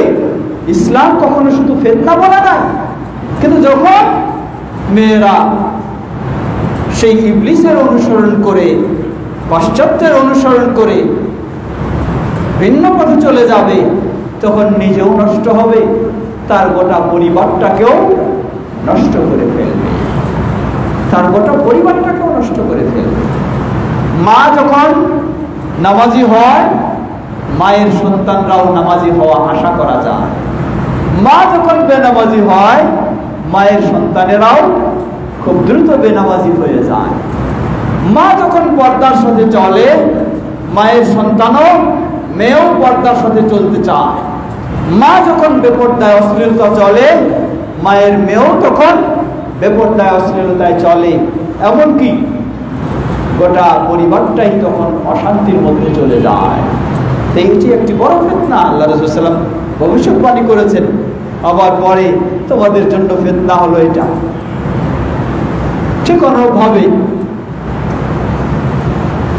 ইসলাম কখনো শুধু ফিতনা বলে না, কিন্তু যখন মেয়েরা সেই ইবলিসের অনুসরণ করে, পাশ্চাত্যের অনুসরণ করে ভিন্ন পথে চলে যাবে, তখন নিজেও নষ্ট হবে, তার গোটা পরিবারটাকেও নষ্ট করে ফেলবে, তার গোটা পরিবারটাকেও নষ্ট করে ফেলবে। মা যখন নামাজি হয়, মায়ের সন্তানরাও নামাজি হওয়া আশা করা যায়। মা যখন বেনামাজি হয়, মায়ের সন্তানেরাও খুব দ্রুত বেনামাজি হয়ে যায়। মা যখন পর্দার সাথে চলে, মায়ের সন্তানও, মেয়েও পর্দার সাথে চলতে চায়। মা যখন বেপরদায় অশ্লীলতা চলে, মায়ের মেয়েও তখন বেপরদায় অশ্লীলতায় চলে। এমনকি গোটা পরিবারটাই তখন অশান্তির মধ্যে চলে যায়। এইটি একটি বড় ফিতনা। আল্লাহ রাসূল সাল্লাল্লাহু আলাইহি ওয়াসাল্লাম ভবিষ্যৎবাণী করেছেন, আবার পরে তোমাদের জন্য ফিতনা হলো এটা। ঠিক অনুরূপভাবে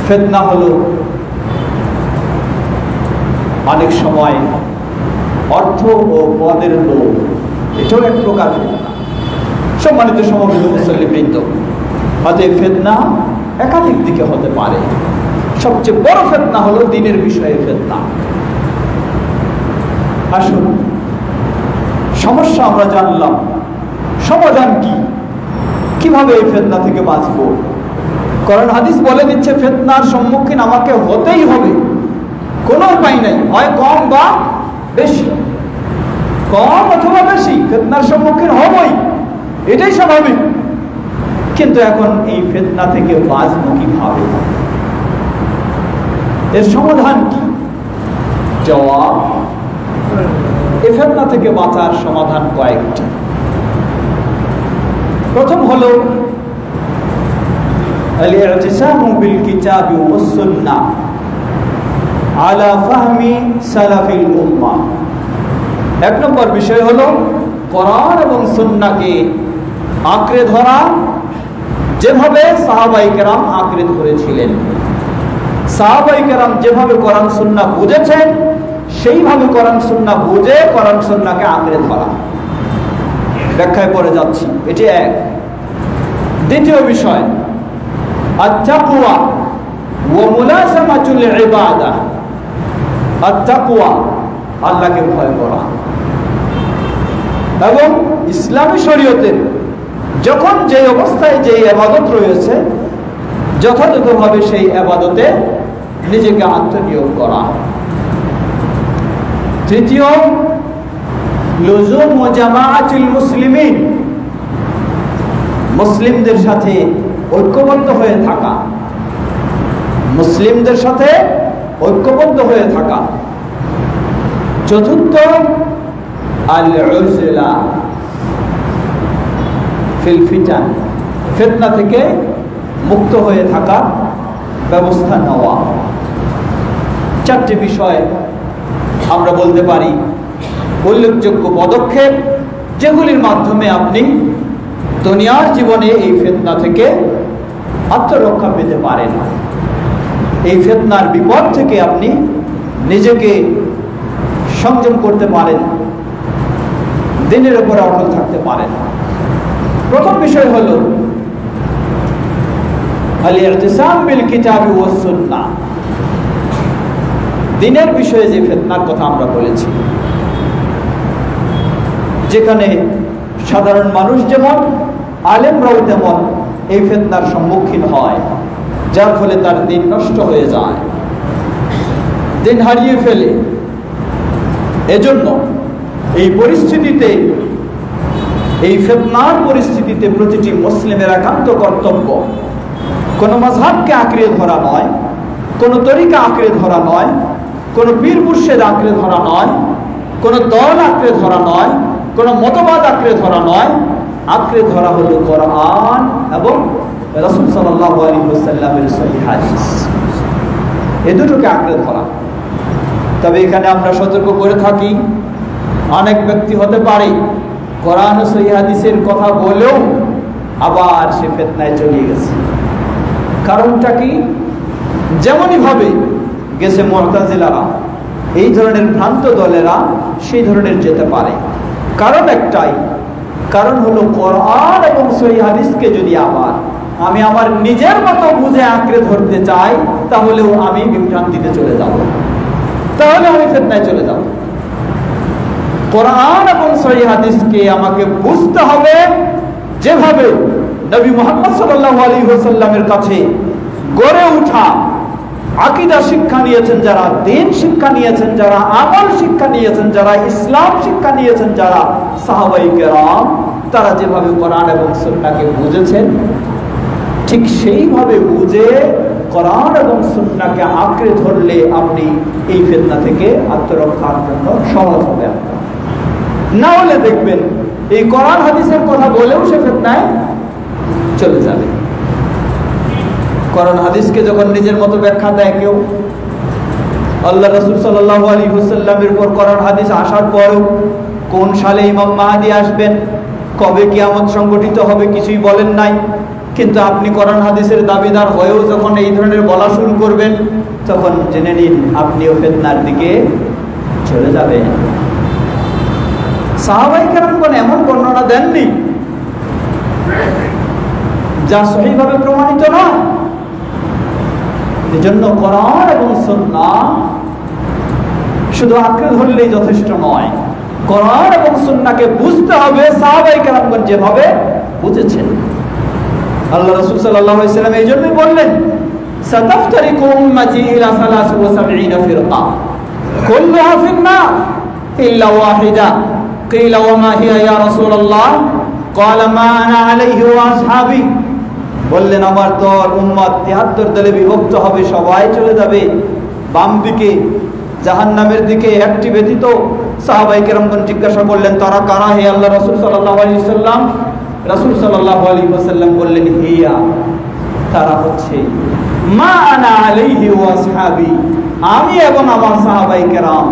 ফিতনা হলো অনেক সময় অর্থ ও পদের লোভ, এটাও এক প্রকার ফিতনা। সম্মানিত সমবেত মুসল্লিবৃন্দ, অতএব ফিতনা একাধিক দিকে হতে পারে। সবচেয়ে বড় ফিতনা হলো দ্বীনের বিষয়ে ফিতনা। আসুন, সমস্যা আমরা জানলাম, সমাধান কি, কিভাবে এই ফিতনা থেকে বাঁচবো? কোরআন হাদিস বলে দিচ্ছে ফিতনার সম্মুখীন আমাকে হতেই হবে, কোনো উপায় নাই, হয় কম বা বেশি। কম অথবা বেশি ফিতনার সম্মুখীন হবই, এটাই স্বাভাবিক। কিন্তু এখন এই ফিতনা থেকে বাঁচবো কিভাবে, এর সমাধান কি? জবাব, এই ফিতনা থেকে বাঁচার সমাধান কয়েকটি। প্রথম হলো আল-ই'তিসামু বিল কিতাবি ওয়াস সুন্নাহ আলা ফাহমি সালাফিল উম্মাহ। এক নম্বর বিষয় হলো কোরআন এবং সুন্নাহকে আঁকড়ে ধরা, যেভাবে সাহাবায়ে কেরাম আঁকড়ে ধরেছিলেন। সাহাবায়ে কেরাম যেভাবে কোরআন সুন্নাহ বুঝেছেন, সেইভাবে কোরআন সুন্নাহ বুঝে কোরআন সুন্নাহকে আঁকড়ে ধরা। ব্যাখ্যায় পড়ে যাচ্ছি, এটি এক। দ্বিতীয় বিষয় আত-তাকওয়া ওয়া মুলাযামাতুল ইবাদাহ। আত-তাকওয়া, আল্লাহকে ভয় করা, এবং ইসলামী শরীয়তের যখন যে অবস্থায় যে ইবাদত রয়েছে যথাযথভাবে সেই ইবাদতে নিজেকে আত্মনিয়োগ করা। তৃতীয় লুজুম ওয়া জামাআতুল মুসলিমিন, মুসলিমদের সাথে ঐক্যবদ্ধ হয়ে থাকা, মুসলিমদের সাথে ঐক্যবদ্ধ হয়ে থাকা। চতুর্থ আল-উযলা ফিল ফিতান, ফিতনা থেকে মুক্ত হয়ে থাকা ব্যবস্থা নেওয়া। চারটি বিষয় আমরা বলতে পারি উল্লেখযোগ্য পদক্ষেপ, যেগুলির মাধ্যমে আপনি দুনিয়ার জীবনে এই ফিতনা থেকে আত্মরক্ষা পেতে পারেন, এই ফিতনার বিপদ থেকে আপনি নিজেকে সংযম করতে পারেন, দিনের উপরে অটল থাকতে পারেন। প্রথম বিষয় হলো আল-ই'তিসাম বিল কিতাবি ওয়াস সুন্নাহ। দিনের বিষয়ে যে ফিতনার কথা আমরা বলেছি, যেখানে সাধারণ মানুষ যেমন আলেমরাও তেমন এই ফিতনার সম্মুখীন হয়, যার ফলে তার দিন নষ্ট হয়ে যায়, দিন হারিয়ে ফেলে। এজন্য এই পরিস্থিতিতে, এই ফিতনার পরিস্থিতিতে প্রতিটি মুসলিমের একান্ত কর্তব্য কোনো মাযহাবকে আঁকড়ে ধরা নয়, কোনো তরিকা আঁকড়ে ধরা নয়, কোনো পীর মুর্শিদ আঁকড়ে ধরা নয়, কোনো দল আঁকড়ে ধরা নয়, কোনো মতবাদ আঁকড়ে ধরা নয়। আঁকড়ে ধরা হলো কোরআন এবং রাসূল সাল্লাল্লাহু আলাইহি ওয়াসাল্লামের সহিহ হাদিস, এই দুটোকে আঁকড়ে ধরা। তবে এখানে আমরা সতর্ক করে থাকি, অনেক ব্যক্তি হতে পারে কোরআন ও সহিহ হাদিসের কথা বলেও আবার সে ফিতনায় চলে গেছে। কারণটা কি? যেমনই ভাবে গেছে মু'তাজিলারা, এই ধরনের ভ্রান্ত দলেরা সেই ধরনের যেতে পারে। কারণ একটাই, কারণ হলো কোরআন এবং সহিহ হাদিসকে যদি আবার আমি আমার নিজের মতো বুঝে আঁকড়ে ধরতে চাই, তাহলেও আমি বিভ্রান্তিতে চলে যাব, তাহলে আমি ফিতনায় চলে যাব। কোরআন এবং সহিহ হাদিসকে আমাকে বুঝতে হবে যেভাবে নবী মুহাম্মদ সাল্লাল্লাহু আলাইহি ওয়াসাল্লামের কাছে গড়ে ওঠা আকীদা শিক্ষা নিয়েছেন যারা, দ্বীন শিক্ষা নিয়েছেন যারা, আমল শিক্ষা নিয়েছেন যারা, ইসলাম শিক্ষা নিয়েছেন যারা, সাহাবায়ে কেরাম, তারা যেভাবে কোরআন এবং সুন্নাহকে বুঝেছেন, ঠিক সেইভাবে বুঝে কোরআন এবং সুন্নাহকে আঁকড়ে ধরলে আপনি এই ফিতনা থেকে আত্মরক্ষার জন্য সহজ হবে। না হলে দেখবেন এই কোরআন হাদিসের কথা বলেও সে ফিতনায় চলে যাবে। কোরআন হাদিসকে যখন নিজের মতো ব্যাখ্যা দেয় কেউ, আল্লাহ রাসূল সাল্লাল্লাহু আলাইহি ওয়াসাল্লামের উপর কোরআন হাদিস আসার পরেও কোন সালে ইমাম মাহদী আসবেন, কবে কিয়ামত সংগঠিত হবে কিছুই বলেন নাই, কিন্তু আপনি কোরআন হাদিসের দাবিদার হয়েও যখন এই ধরনের বলা শুরু করবেন, তখন জেনে নিন আপনিও ফিতনার দিকে চলে যাবেন। সাহাবায়ে কেরামগণ এমন বর্ণনা দেননি যা সহিভাবে প্রমাণিত নয়। এজন্য কোরআন এবং সুন্নাহ শুধু আঁকড়ে ধরলেই যথেষ্ট নয়, কোরআন এবং সুন্নাহকে বুঝতে হবে সাহাবায়ে কেরামগণ যেভাবে বুঝেছেন। আল্লাহ রাসূল সাল্লাল্লাহু আলাইহি ওয়াসাল্লাম এই জন্যই বললেন, সাতাফতারিকু উম্মতি ইলা 73 ফিরকা কুল্লুহা ফিন-নার ইল্লা ওয়াহিদা قيل وما هي يا رسول الله قال ما أنا عليه وأصحابي বললেন আমার দল উম্মত 73 দলে বিভক্ত হবে, সবাই চলে যাবে বাম দিকে জাহান্নামের দিকে, একটি ব্যতীত। সাহাবায়ে কেরামগণ জিজ্ঞাসা করলেন তারা কারা হে আল্লাহ রাসূল সাল্লাল্লাহু আলাইহি ওয়াসাল্লাম? রাসূল সাল্লাল্লাহু আলাইহি ওয়াসাল্লাম বললেন হিয়া, তারা হচ্ছে মা আনা আলাইহি ওয়া আসহাবি, আমি এবং আমার সাহাবায়ে কেরাম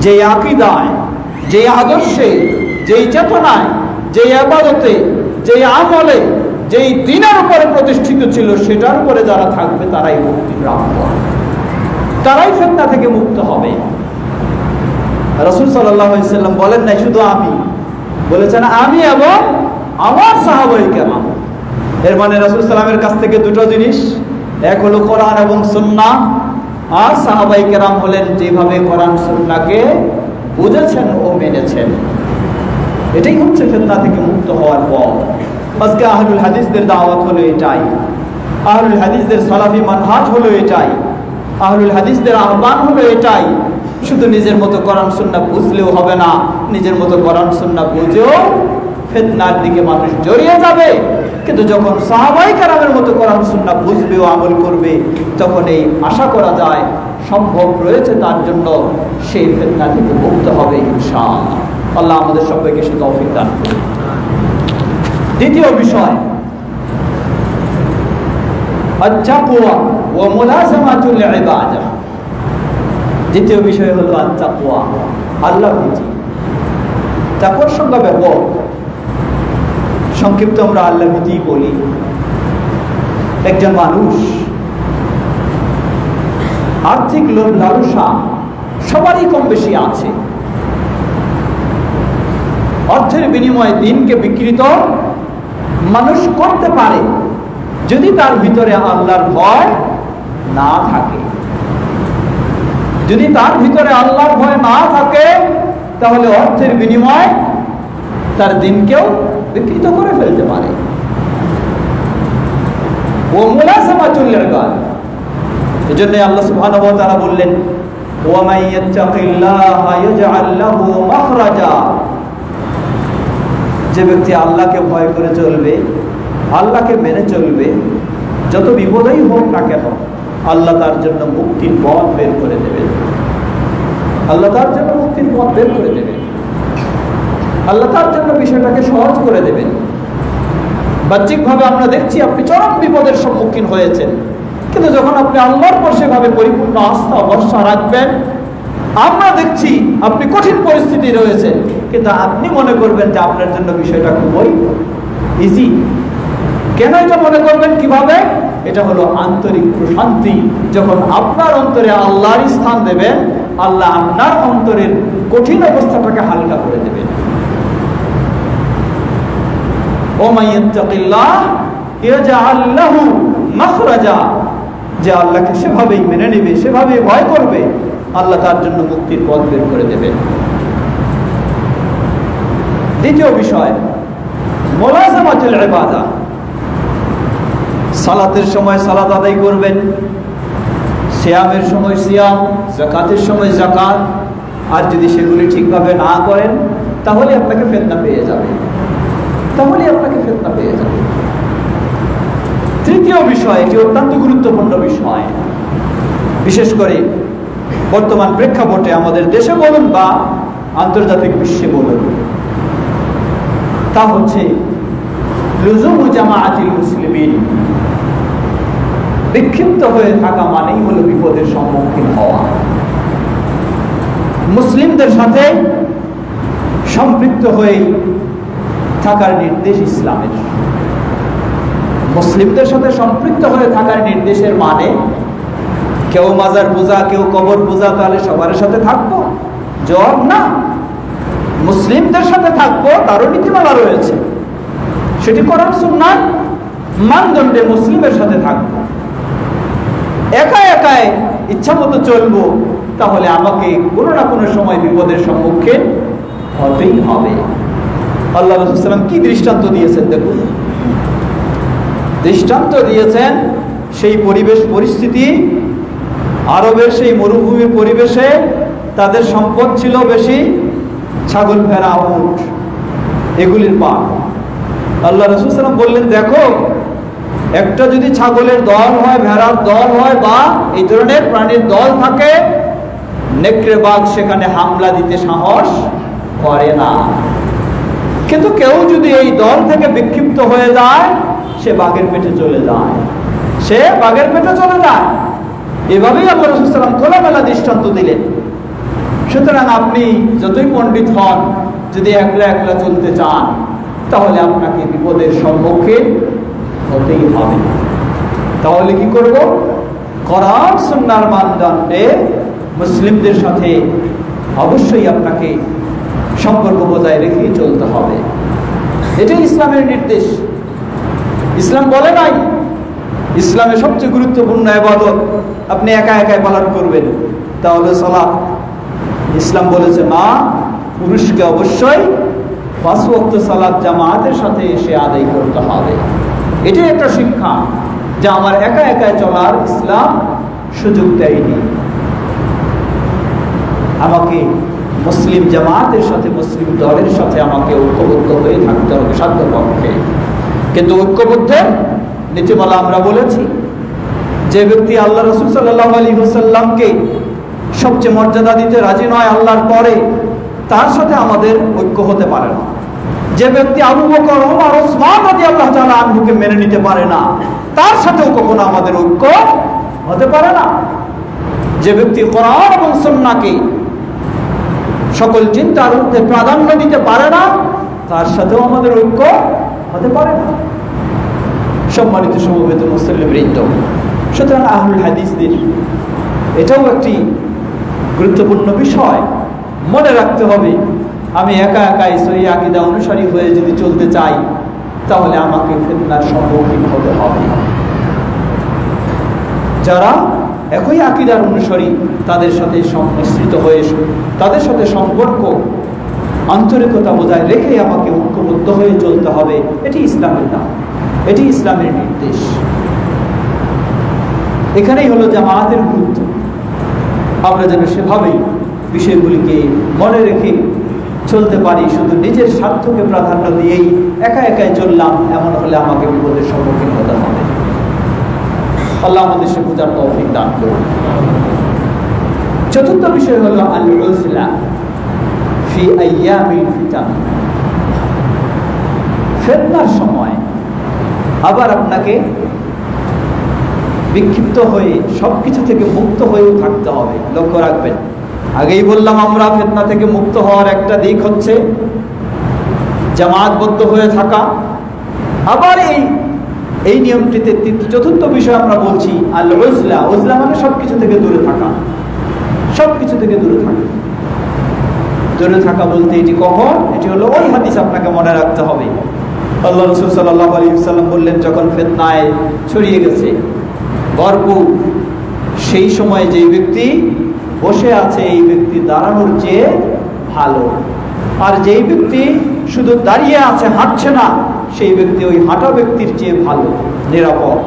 যে আকীদায়, যে আদর্শে, যে চেতনায়, যে ইবাদতে, যে আমলে, যেই দ্বীনের উপরে প্রতিষ্ঠিত ছিল সেটার উপরে যারা থাকবে তারাই মুক্তি প্রাপ্ত, তারাই ফিতনা থেকে মুক্ত হবে। রাসূল সাল্লাল্লাহু আলাইহি ওয়াসাল্লাম বলেন না শুধু আমি, বলেছেন আমি এবং আমার সাহাবায়ে কেরাম। এর মানে রাসূল সাল্লামের কাছ থেকে দুটো জিনিস, এক হলো কোরআন এবং সুন্নাহ, আর সাহাবায়ে কেরাম হলেন যেভাবে কোরআন সুন্নাহকে বুঝেছেন ও মেনেছেন। এটাই হচ্ছে ফিতনা থেকে মুক্ত হওয়ার পথ। আজকে আহলুল হাদিসদের দাওয়াত হলো এটাই, আহলুল হাদিসদের সালাফি মানহাজ হলো এটাই, আহলুল হাদিসদের আহ্বান হলো এটাই। শুধু নিজের মতো কোরআন সুন্নাহ বুঝলেও হবে না, নিজের মতো কোরআন সুন্নাহ বুঝেও ফিতনার দিকে মানুষ জড়িয়ে যাবে। কিন্তু যখন সাহাবায়ে কেরামের মতো কোরআন সুন্নাহ বুঝবে ও আমল করবে, তখন এই আশা করা যায় সম্ভব রয়েছে তার জন্য সেই ফিতনা থেকে মুক্ত হবে ইনশাআল্লাহ। আল্লাহ আমাদের সবাইকে সে তৌফিক দান করুন। দ্বিতীয় বিষয় আত-তাকওয়া ওয়া মুলাযামাতুল ইবাদাহ। দ্বিতীয় বিষয় হলো আত-তাকওয়া, আল্লাহ ভীতি। তাকওয়ার সংজ্ঞা ব্যাপক, সংক্ষিপ্ত আমরা আল্লাহ ভীতি বলি। একজন মানুষ আর্থিক লোভ লালসা সবারই কম বেশি আছে, অর্থের বিনিময়ে দিনকে বিকৃত মানুষ করতে পারে যদি তার ভিতরে আল্লাহর ভয় না থাকে। যদি তার ভিতরে আল্লাহর ভয় না থাকে তাহলে অর্থের বিনিময়ে তার দিনকেও বিকৃত করে ফেলতে পারে। ও মুলাযামাতুল ইবাদ, এজন্য আল্লাহ সুবহানাহু ওয়া তাআলা বললেন ওয়া মান ইয়াত্তাকিল্লাহা ইয়াজআল লাহু মাখরাজা, যে ব্যক্তি আল্লাহকে ভয় করে চলবে, আল্লাহকে মেনে চলবে, যত বিপদেই হোক না কেন আল্লাহ তার জন্য মুক্তির পথ বের করে দেবেন। আল্লাহ তার জন্য মুক্তির পথ বের করে দেবেন, আল্লাহ তার জন্য বিষয়টাকে সহজ করে দেবেন। বাহ্যিকভাবে আমরা দেখছি আপনি চরম বিপদের সম্মুখীন হয়েছেন, কিন্তু যখন আপনি আল্লাহর উপর সেভাবে পরিপূর্ণ আস্থা ভরসা রাখবেন, আমরা দেখছি আপনি কঠিন পরিস্থিতি রয়েছে, কিন্তু আপনি মনে করবেন যে আপনার জন্য বিষয়টা খুবই ইজি। কেন এটা মনে করবেন? কিভাবে? এটা হলো আন্তরিক প্রশান্তি। যখন আপনার অন্তরে আল্লাহর স্থান দেবেন, আল্লাহ আপনার অন্তরের কঠিন অবস্থাটাকে হালকা করে দেবেন। ও মাইয়াত্তাকিল্লাহ ইয়াজআল লাহু মাখরাজা, যে আল্লাহকে সেভাবেই মেনে নেবে, সেভাবেই ভয় করবে, আল্লাহ তার জন্য মুক্তির পথ বের করে দেবেন। দ্বিতীয় বিষয় মুলাযামাতুল ইবাদাহ, সালাতের সময় সালাত আদায় করবেন, সিয়ামের সময় সিয়াম, যাকাতের সময় যাকাত। আর যদি সেগুলি ঠিকভাবে না করেন তাহলে আপনাকে ফিতনা পেয়ে যাবে, তাহলে আপনাকে ফিতনা পেয়ে যাবে। তৃতীয় বিষয়, এটি অত্যন্ত গুরুত্বপূর্ণ বিষয়, বিশেষ করে বর্তমান প্রেক্ষাপটে আমাদের দেশে বলুন বা আন্তর্জাতিক বিশ্বে বলুন, তা হচ্ছে লুজুমু জামাআতিল মুসলিমিন। বিক্ষিপ্ত হয়ে থাকা মানেই হলো বিপদের সম্মুখীন হওয়া। মুসলিমদের সাথে সম্পৃক্ত হয়ে থাকার নির্দেশ ইসলামের। মুসলিমদের সাথে সম্পৃক্ত হয়ে থাকার নির্দেশের মানে কেউ মাজার পূজা, কেউ কবর পূজা, তাহলে সবার সাথে থাকবো? জবাব না। মুসলিমদের সাথে থাকবো, তারও নীতিমালা রয়েছে, সেটি কোরআন সুন্নাহর মানদণ্ডে মুসলিমের সাথে থাকবো। একা একাই ইচ্ছা মতো চলবো, তাহলে আমাকে কোনো না কোনো সময় বিপদের সম্মুখীন হতেই হবে। আল্লাহ রাসূল সাল্লাল্লাহু আলাইহি ওয়াসাল্লাম কি দৃষ্টান্ত দিয়েছেন দেখুন। দৃষ্টান্ত দিয়েছেন সেই পরিবেশ পরিস্থিতি, আরবের সেই মরুভূমির পরিবেশে তাদের সম্পদ ছিল বেশি, ছাগল, ভেড়া, উট এগুলির পাল। আল্লাহ রাসূল সাল্লাল্লাহু আলাইহি ওয়াসাল্লাম বললেন, দেখো একটা যদি ছাগলের দল হয়, ভেড়ার দল হয় বা এই ধরনের প্রাণীর দল থাকে, নেকড়ে বাঘ সেখানে হামলা দিতে সাহস করে না। কিন্তু কেউ যদি এই দল থেকে বিক্ষিপ্ত হয়ে যায়, সে বাঘের পেটে চলে যায়, সে বাঘের পেটে চলে যায়। এভাবেই আল্লাহ রাসূল সাল্লাল্লাহু আলাইহি ওয়াসাল্লাম খোলামেলা দৃষ্টান্ত দিলেন। সুতরাং আপনি যতই পণ্ডিত হন, যদি একলা একলা চলতে চান, তাহলে আপনাকে বিপদের সম্মুখীন হতেই হবে। তাহলে কি করব? কোরআন সুন্নাহর মানদণ্ডে মুসলিমদের সাথে অবশ্যই আপনাকে সম্পর্ক বজায় রেখে চলতে হবে। এটাই ইসলামের নির্দেশ। ইসলাম বলে নাই ইসলামের সবচেয়ে গুরুত্বপূর্ণ ইবাদত আপনি একা একাই পালন করবেন, তাহলে সালাত। ইসলাম বলেছে না, পুরুষকে অবশ্যই 5 ওয়াক্ত সালাত জামাতের সাথে এসে আদায় করতে হবে। এটাই একটা শিক্ষা যা আমার একা একাই চলার ইসলাম সুযোগ দেয়নি। আমাকে মুসলিম জামাতের সাথে, মুসলিম দলের সাথে আমাকে ঐক্যবদ্ধ হয়ে থাকতে হবে সাধ্যপক্ষে। কিন্তু ঐক্যবদ্ধের নীতিমালা আমরা বলেছি, যে ব্যক্তি আল্লাহ রাসূল সাল্লাল্লাহু আলাইহি ওয়াসাল্লামকে সবচেয়ে মর্যাদা দিতে রাজি নয় আল্লাহর পরে, তার সাথে আমাদের ঐক্য হতে পারে না। যে ব্যক্তি আবু বকর, ওমর, ওসমান রাদিয়াল্লাহু তাআলা আনহুকে মেনে নিতে পারে না, তার সাথেও কখনো আমাদের ঐক্য হতে পারে না। যে ব্যক্তি কোরআন এবং সুন্নাহকে সকল চিন্তার ঊর্ধ্বে প্রাধান্য দিতে পারে না, তার সাথেও আমাদের ঐক্য হতে পারে না। সম্মানিত সমবেত মুসলিমবৃন্দ, সুতরাং আহলুল হাদিসদের এটাও একটি গুরুত্বপূর্ণ বিষয় মনে রাখতে হবে। আমি একা একাই সহি আকীদা অনুসারী হয়ে যদি চলতে চাই, তাহলে আমাকে ফিতনার সম্মুখীন হতে হবে। যারা একই আকীদার অনুসারী, তাদের সাথে সংমিশ্রিত হয়ে তাদের সাথে সম্পর্ক, আন্তরিকতা বজায় রেখে আমাকে ঐক্যবদ্ধ হয়ে চলতে হবে। এটি ইসলামের দাম, এটি ইসলামের নির্দেশ। এখানেই হলো জামায়াতের গুরুত্ব। আমরা যেন সেভাবেই বিষয়গুলিকে মনে রেখে চলতে পারি। শুধু নিজের স্বার্থকে প্রাধান্য দিয়েই একা একাই চললাম, এমন হলে আমাকে বিপদের সম্মুখীন হতে হবে। আল্লাহ আমাদের সে বুঝার তৌফিক দান করুন। চতুর্থ বিষয় হলো আল-উযলা ফি আইয়ামিল ফিতান। ফিতনার সময় আবার আপনাকে বিক্ষিপ্ত হয়ে সবকিছু থেকে মুক্ত হয়েও থাকতে হবে। লক্ষ্য রাখবেন, আগেই বললাম আমরা ফিতনা থেকে মুক্ত হওয়ার একটা দিক হচ্ছে জামাতবদ্ধ হয়ে থাকা। আবার এই নিয়মটিতে চতুর্থ বিষয় আমরা বলছি আল-উযলা। উযলা মানে সবকিছু থেকে দূরে থাকা, সবকিছু থেকে দূরে থাকা। দূরে থাকা বলতে এটি কখন? এটি হলো ওই হাদিস আপনাকে মনে রাখতে হবে। আল্লাহ রাসূল সাল্লাল্লাহু আলাইহি ওয়াসাল্লাম বললেন, যখন ফিতনায় ছড়িয়ে গেছে ভরপুর, সেই সময় যে ব্যক্তি বসে আছে এই ব্যক্তি দাঁড়ানোর চেয়ে ভালো, আর যেই ব্যক্তি শুধু দাঁড়িয়ে আছে, হাঁটছে না, সেই ব্যক্তি ওই হাঁটা ব্যক্তির চেয়ে ভালো, নিরাপদ।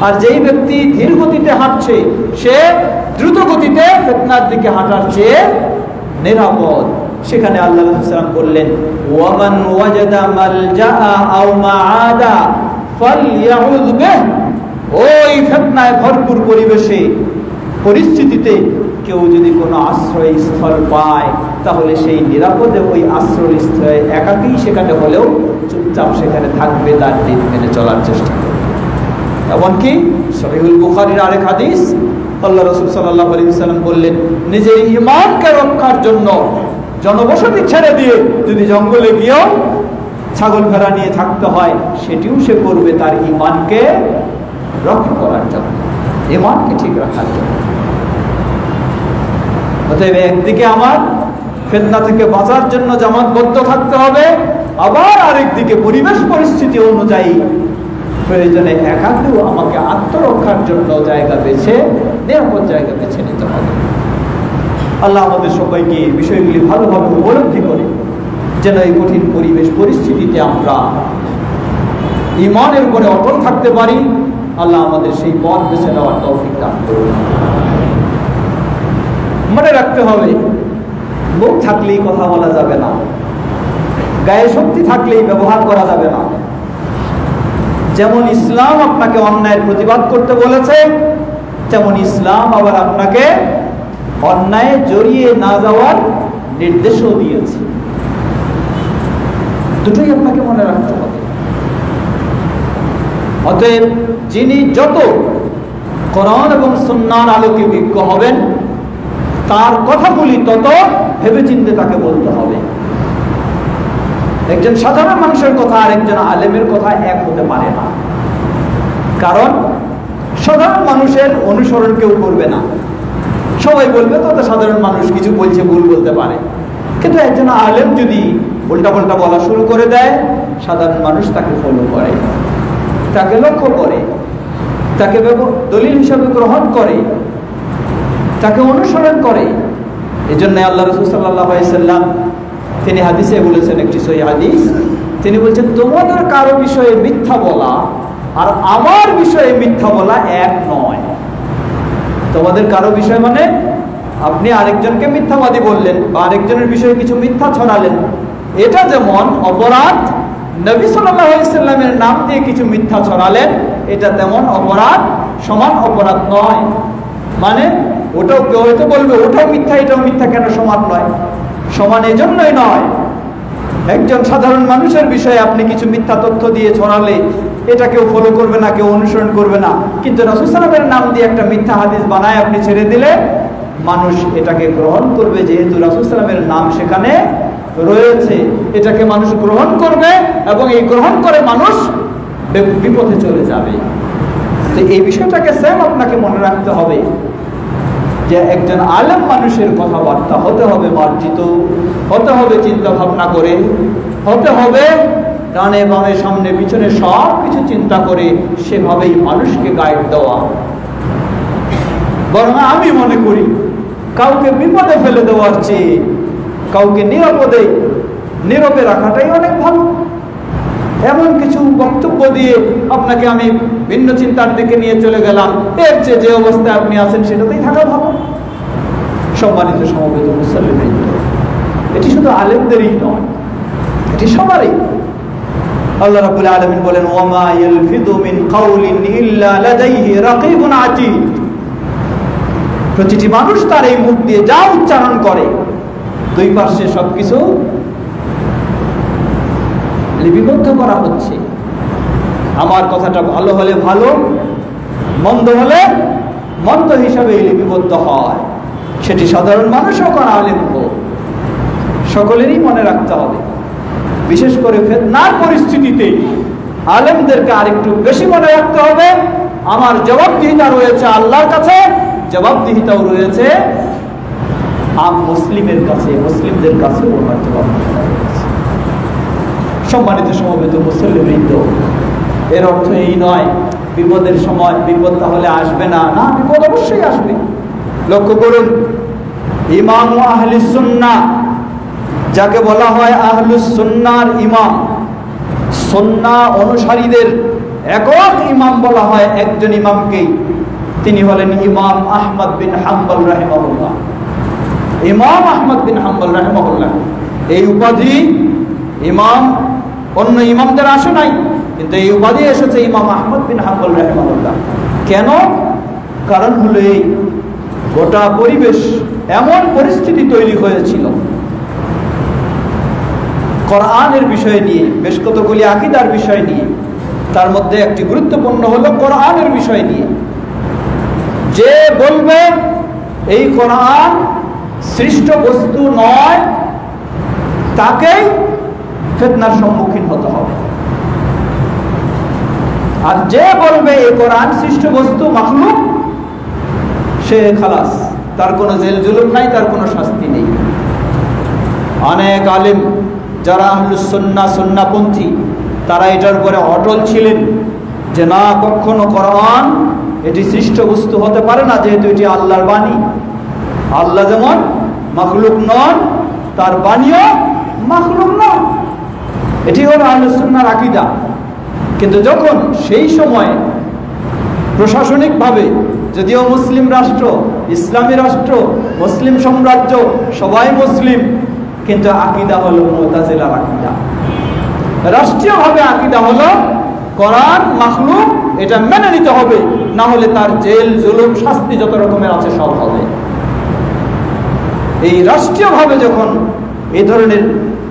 আর যেই ব্যক্তি ধীর গতিতে হাঁটছে, সে দ্রুত গতিতে ফিতনার দিকে হাঁটার চেয়ে নিরাপদ। সেখানে আল্লাহ রাসূল সাল্লাল্লাহু আলাইহি ওয়াসাল্লাম বললেন, ওয়ামান ওয়াজাদা মালজাআ আও মাআদা ফালইউযু বিহি। ওই ফিতনায় ভরপুর পরিবেশে, পরিস্থিতিতে কেউ যদি কোনো আশ্রয়স্থল পায়, তাহলে সেই নিরাপদে ওই আশ্রয়স্থলে একাকী সেখানে হলেও চুপচাপ সেখানে থাকবে, তার দিন মেনে চলার চেষ্টা করবে। এমনকি সহিহুল বুখারীর আরেক হাদিস, আল্লাহ রাসূল সাল্লাল্লাহু আলাইহি ওয়াসাল্লাম বললেন, নিজের ঈমানকে রক্ষার জন্য জনবসতি ছেড়ে দিয়ে যদি জঙ্গলে গিয়েও ছাগল ভেড়া নিয়ে থাকতে হয়, সেটিও সে করবে তার ঈমানকে রক্ষা করার জন্য, ঈমানকে ঠিক রাখার জন্য। অতএব একদিকে আমার ফিতনা থেকে বাঁচার জন্য জামাতবদ্ধ থাকতে হবে, আবার আরেকদিকে পরিবেশ পরিস্থিতি অনুযায়ী প্রয়োজনে একাকেও আমাকে আত্মরক্ষার জন্য জায়গা বেছে, নিরাপদ জায়গা বেছে নিতে হবে। আল্লাহ আমাদের সবাইকে বিষয়গুলি ভালোভাবে উপলব্ধি করে যেন এই কঠিন পরিবেশ পরিস্থিতিতে আমরা ঈমানের উপরে অটল থাকতে পারি। আল্লাহ আমাদের সেই পথ বেছে নেওয়ার তৌফিক দান করুন। মনে রাখতে হবে মুখ থাকলেই কথা বলা যাবে না, গায়ে শক্তি থাকলেই ব্যবহার করা যাবে না। যেমন ইসলাম আপনাকে অন্যায়ের প্রতিবাদ করতে বলেছে, তেমন ইসলাম আবার আপনাকে অন্যায় জড়িয়ে না যাওয়ার নির্দেশও দিয়েছে। দুটোই আপনাকে মনে রাখতে হবে। অতএব যিনি যত কোরআন এবং সুন্নাহর আলোকে বিজ্ঞ হবেন, তার কথাগুলি তত ভেবেচিন্তে তাকে বলতে হবে। একজন সাধারণ মানুষের কথা আর একজন আলেমের কথা এক হতে পারে না। কারণ সাধারণ মানুষের অনুসরণ কেউ করবে না, সবাই বলবে তো সাধারণ মানুষ কিছু বলছে, ভুল বলতে পারে। কিন্তু একজন আলেম যদি উল্টা পাল্টা বলা শুরু করে দেয়, সাধারণ মানুষ তাকে ফলো করে, তাকে লক্ষ্য করে, তাকে দলিল হিসাবে গ্রহণ করে, তাকে অনুসরণ করে। এই জন্য আল্লাহ রাসূল সাল্লাল্লাহু আলাইহি সাল্লাম তিনি হাদিসে বলেছেন, একটি সহিহ হাদিস, তিনি বলছেন, তোমাদের কারো বিষয়ে মিথ্যা বলা আর আমার বিষয়ে মিথ্যা বলা এক নয়। তোমাদের কারো বিষয় মানে আপনি আরেকজনকে মিথ্যাবাদী বললেন বা আরেকজনের বিষয়ে কিছু মিথ্যা ছড়ালেন, এটা যেমন অপরাধ, নবী সাল্লাল্লাহু আলাইহি সাল্লামের নাম দিয়ে কিছু মিথ্যা ছড়ালেন, এটা তেমন অপরাধ, সমান অপরাধ নয়। মানে ওটাও কেউ হয়তো বলবে ওটাও মিথ্যা এটাও মিথ্যা, কেন সমান নয়? সমান এজন্যই নয়, একজন সাধারণ মানুষের বিষয়ে আপনি কিছু মিথ্যা তথ্য দিয়ে ছড়ালে এটা কেউ ফলো করবে না, কেউ অনুসরণ করবে না। কিন্তু রাসূল সাল্লাল্লাহু আলাইহি ওয়াসাল্লামের নাম দিয়ে একটা মিথ্যা হাদিস বানায় আপনি ছেড়ে দিলে মানুষ এটাকে গ্রহণ করবে, যেহেতু রাসূল সাল্লাল্লাহু আলাইহি ওয়াসাল্লামের নাম সেখানে রয়েছে, এটাকে মানুষ গ্রহণ করবে এবং এই গ্রহণ করে মানুষ বিপথে চলে যাবে। তো এই বিষয়টাকে সেম আপনাকে মনে রাখতে হবে যে একজন আলেম মানুষের কথাবার্তা হতে হবে মার্জিত, হতে হবে চিন্তা ভাবনা করে, হতে হবে ডানে বামে সামনে পিছনে সব কিছু চিন্তা করে সেভাবেই মানুষকে গাইড দেওয়া। বরং আমি মনে করি কাউকে বিপদে ফেলে দেওয়ার চেয়ে কাউকে নীরবে রাখাটাই অনেক ভালো। এমন কিছু বক্তব্য দিয়ে আপনাকে আমি ভিন্ন চিন্তার দিকে নিয়ে চলে গেলাম, এর চেয়ে যে অবস্থায় আপনি আছেন সেটাতেই থাকা ভালো। সম্মানিত সমবেত মুসলিম, এটি শুধু আলেমদেরই নয়, এটি সবারই। আল্লাহ রাব্বুল আলামিন বলেন, ওয়ামা ইয়ালফিযু মিন কাউলিন ইল্লা লাদাইহি রাকীবুন আতীদ। প্রতিটি মানুষ তার এই মুখ দিয়ে যা উচ্চারণ করে দুই পাশে সবকিছু লিপিবদ্ধ করা হচ্ছে। আমার কথাটা ভালো হলে ভালো, মন্দ হলে মন্দ হিসাবে লিপিবদ্ধ হয়, সেটি সাধারণ মানুষ হোক আর আলেম হোক, সকলেরই মনে রাখতে হবে। বিশেষ করে ফিতনার পরিস্থিতিতে আলেমদেরকে আরেকটু বেশি মনে রাখতে হবে, আমার জবাবদিহিতা রয়েছে আল্লাহর কাছে, জবাবদিহিতাও রয়েছে মুসলিমের কাছে, মুসলিমদের কাছে ওনার জবাবদিহিতা রয়েছে। সম্মানিত সমবেত মুসলিমবৃন্দ, এর অর্থ এই নয় বিপদের সময় বিপদ তাহলে আসবে না, না, বিপদ অবশ্যই আসবে। লক্ষ্য করুন, ইমাম আহলুস সুন্নাহ, যাকে বলা হয় আহলুস সুন্নাহর ইমাম, সুন্নাহ অনুসারীদের একক ইমাম বলা হয় একজন ইমামকেই, তিনি হলেন ইমাম আহমদ বিন হাম্বল রাহিমাহুল্লাহ। ইমাম আহমদ বিন হাম্বল রাহিমাহুল্লাহ, এই উপাধি ইমাম অন্য ইমামদের আসে নাই, কিন্তু এই উপাধি এসেছে ইমাম আহমদ বিন হাম্বল রাহিমাহুল্লাহ। কেন? কারণ হলো এই গোটা পরিবেশ, এমন পরিস্থিতি তৈরি হয়েছিল কোরআনের বিষয় নিয়ে, বেশ কতগুলি আকীদার বিষয় নিয়ে, তার মধ্যে একটি গুরুত্বপূর্ণ হলো কোরআনের বিষয় নিয়ে। যে বলবে এই কোরআন সৃষ্ট বস্তু নয়, তাকেই ফিতনার সম্মুখীন হতে হবে। আর যে বলবে এই কোরআন সৃষ্ট বস্তু মাখলুক, সে খালাস, তার কোনো জেল জুলুম নাই, তার কোনো শাস্তি নেই। অনেক আলেম যারা আহলুস সুন্নাহ সুন্নাহপন্থী, তারা এটার উপরে অটল ছিলেন যে না, কখনো কোরআন এটি সৃষ্ট বস্তু হতে পারে না, যেহেতু এটি আল্লাহর বাণী। আল্লাহ যেমন মাখলুক নন, তার বাণীও মাখলুক নন। এটি হলো আহলুস সুন্নাহর আকীদা। কিন্তু যখন সেই সময় প্রশাসনিকভাবে যদিও মুসলিম রাষ্ট্র, ইসলামী রাষ্ট্র, মুসলিম সাম্রাজ্য, সবাই মুসলিম, কিন্তু আকীদা হলো মুতাজিলার আকীদা। রাষ্ট্রীয়ভাবে আকীদা হলো কোরআন মাখলুক, এটা মেনে নিতে হবে, না হলে তার জেল, জুলুম, শাস্তি যত রকমের আছে সব হবে। এই রাষ্ট্রীয়ভাবে যখন এই ধরনের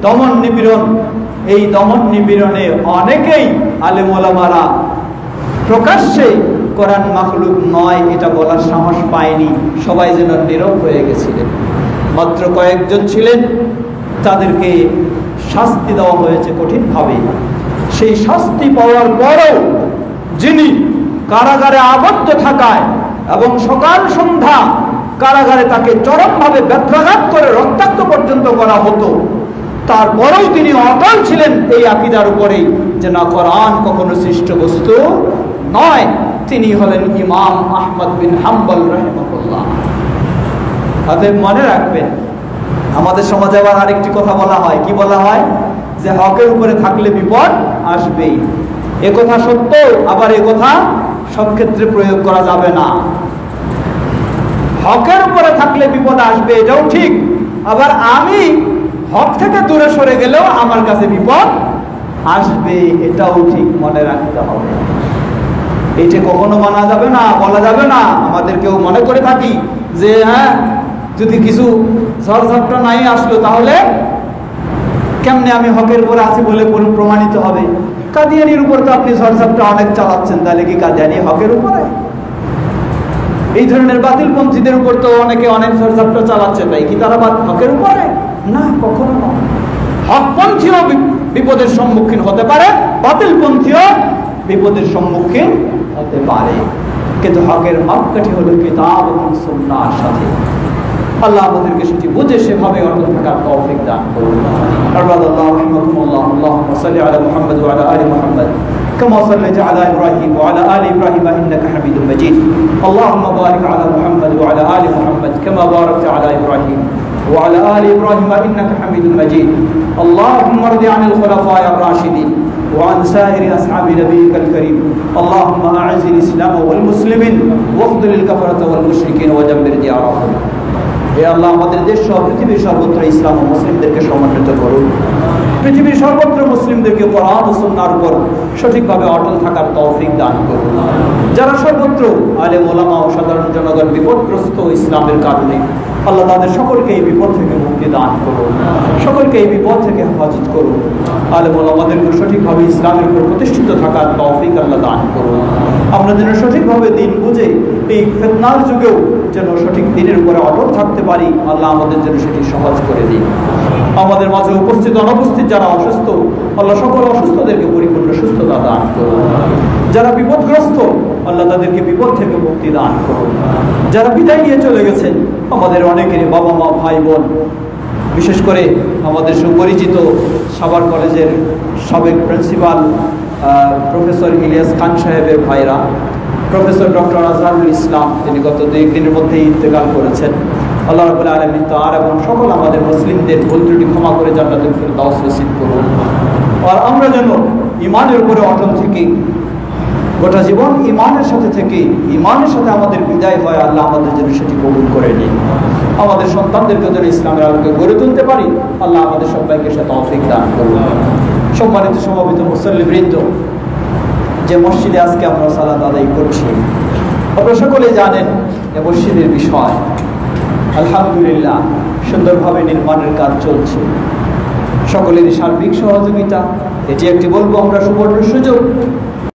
দমন নিপীড়ন, এই দমন নিপীড়নে অনেকেই আলেম ওলামারা প্রকাশ্যে কোরআন মাখলুক নয় এটা বলার সাহস পায়নি, সবাই যেন নীরব হয়ে গেছিলেন। মাত্র কয়েকজন ছিলেন, তাদেরকে শাস্তি দেওয়া হয়েছে কঠিনভাবে। সেই শাস্তি পাওয়ার পরেও যিনি কারাগারে আবদ্ধ থাকায় এবং সকাল সন্ধ্যা কারাগারে তাকে চরমভাবে ব্যথাঘাত করে রক্তাক্ত পর্যন্ত করা হতো, তারপরেও তিনি অটল ছিলেন এই আকীদার উপরেই যে না, কোরআন কখনো সৃষ্ট বস্তু নয়। তিনি হলেন ইমাম আহমদ বিন হাম্বল রাহিমাহুল্লাহ। অতএব মনে রাখবেন, আমাদের সমাজে আবার আরেকটি কথা বলা হয়, কি বলা হয়, যে হকের উপরে থাকলে বিপদ আসবেই। এ কথা সত্য, আবার এ কথা সব ক্ষেত্রে প্রয়োগ করা যাবে না। হকের উপরে থাকলে বিপদ আসবে এটাও ঠিক, আবার আমি হক থেকে দূরে সরে গেলেও আমার কাছে বিপদ আসবে এটাও ঠিক, মনে রাখতে হবে। এইটা কখনো মানা যাবে না, বলা যাবে না। আমাদের কেউ মনে করে থাকি যে হ্যাঁ, যদি কিছু ঝড়ঝাপটা নাই আসলো তাহলে কেমনে আমি হকের উপরে আছি বলে প্রমাণিত হবে? কাদিয়ানির উপর তো আপনি ঝড়ঝাপটা অনেক চালাচ্ছেন, তাহলে কি কাদিয়ানি হকের উপরে? এই ধরনের বাতিলপন্থীদের উপর তো অনেকে অনেক ঝড়ঝাপটা চালাচ্ছে, তাই কি তারা হকের উপরে? না, কখনো না। হকপন্থীও বিপদের সম্মুখীন হতে পারে, বাতিলপন্থীও বিপদের সম্মুখীন হতে পারে, কিন্তু হকের মাপকাঠি হলো কিতাব এবং সুন্নাহর সাথে। আল্লাহ আমাদেরকে সেটি বুঝে সেভাবে অটল থাকার তৌফিক দান করুন। আল্লাহ রাহিমাকুমুল্লাহ। আল্লাহুম্মা সাল্লি আলা মুহাম্মাদ ওয়া আলা আলি মুহাম্মাদ কামা সাল্লাইতা আলা ইব্রাহিম ওয়া আলা আলি ইব্রাহিম ইন্নাকা হামিদুম মাজিদ। আল্লাহুম্মা বারিক আলা মুহাম্মাদ ওয়া আলা আলি মুহাম্মাদ কামা বারাকতা আলা ইব্রাহিম ওয়া আলা আলি ইব্রাহিম ইন্নাকা হামিদুম মাজিদ। আল্লাহুম্মা রদি আনিল খুলাফায়ে আর-রাশিদিন وعن سائر أصحاب نبيك الكريم. اللهم أعز الإسلام والمسلمين واخذل الكفرة والمشركين ودمر ديارهم. হে আল্লাহ, আমাদের দেশ সহ পৃথিবীর সর্বত্র ইসলাম ও মুসলিমদেরকে সমন্বিত করুন। পৃথিবীর সর্বত্র মুসলিমদেরকে কোরআন ও সুন্নাহর উপর সঠিকভাবে অটল থাকার তৌফিক দান করুন। যারা সর্বত্র আলেম ওলামা ও সাধারণ জনগণ বিপদগ্রস্ত ইসলামের কারণে, আল্লাহ তাদের সকলকে এই বিপদ থেকে মুক্তি দান করুন, সকলকে এই বিপদ থেকে হেফাজত করুন। আলেম ওলামাদেরকে সঠিকভাবে ইসলামের উপর প্রতিষ্ঠিত থাকার তৌফিক আল্লাহ দান করুন। আমরা যেন সঠিকভাবে দিন বুঝে এই ফিতনার যুগেও যেন সঠিক দিনের উপরে অটল থাকতে পারি, আল্লাহ আমাদের জন্য সেটি সহজ করে দিন। আমাদের মাঝে উপস্থিত অনুপস্থিত যারা অসুস্থ, আল্লাহ সকল অসুস্থদেরকে পরিপূর্ণ সুস্থতা দান করুন। যারা বিপদগ্রস্ত, আল্লাহ তাদেরকে বিপদ থেকে মুক্তি দান করুন। যারা বিদায় নিয়ে চলে গেছেন, আমাদের অনেকেরই বাবা মা, ভাই বোন, বিশেষ করে আমাদের সুপরিচিত সাভার কলেজের সাবেক প্রিন্সিপাল প্রফেসর ইলিয়াস খান সাহেবের ভাইরা, প্রফেসর ডক্টর আজহারুল ইসলাম, তিনি গত 2 দিনের মধ্যেই ইন্তেকাল করেছেন। আল্লাহ রাব্বুল আলামিন তার এবং সকল আমাদের মুসলিমদের ভুল ত্রুটি ক্ষমা করে জান্নাতুল ফিরদাউস নসিব করুন। আর আমরা যেন ঈমানের উপরে অটল থেকে গোটা জীবন ঈমানের সাথে থেকে ঈমানের সাথে আমাদের বিদায় হয়, আল্লাহ আমাদের জন্য সেটি কবুল করে নিন। আমাদের সন্তানদেরকে যেন ইসলামের আলোকে গড়ে তুলতে পারি, আল্লাহ আমাদের সবাইকে সে তৌফিক দান করুন। সম্মানিত সমবেত মুসল্লিবৃন্দ, যে মসজিদে আজকে আমরা সালাত আদায় করছি, আপনারা সকলে জানেন এ মসজিদের বিষয়। আলহামদুলিল্লাহ, সুন্দরভাবে নির্মাণের কাজ চলছে, সকলেরই সার্বিক সহযোগিতা। এটি একটি বলবো আমরা সুবর্ণ সুযোগ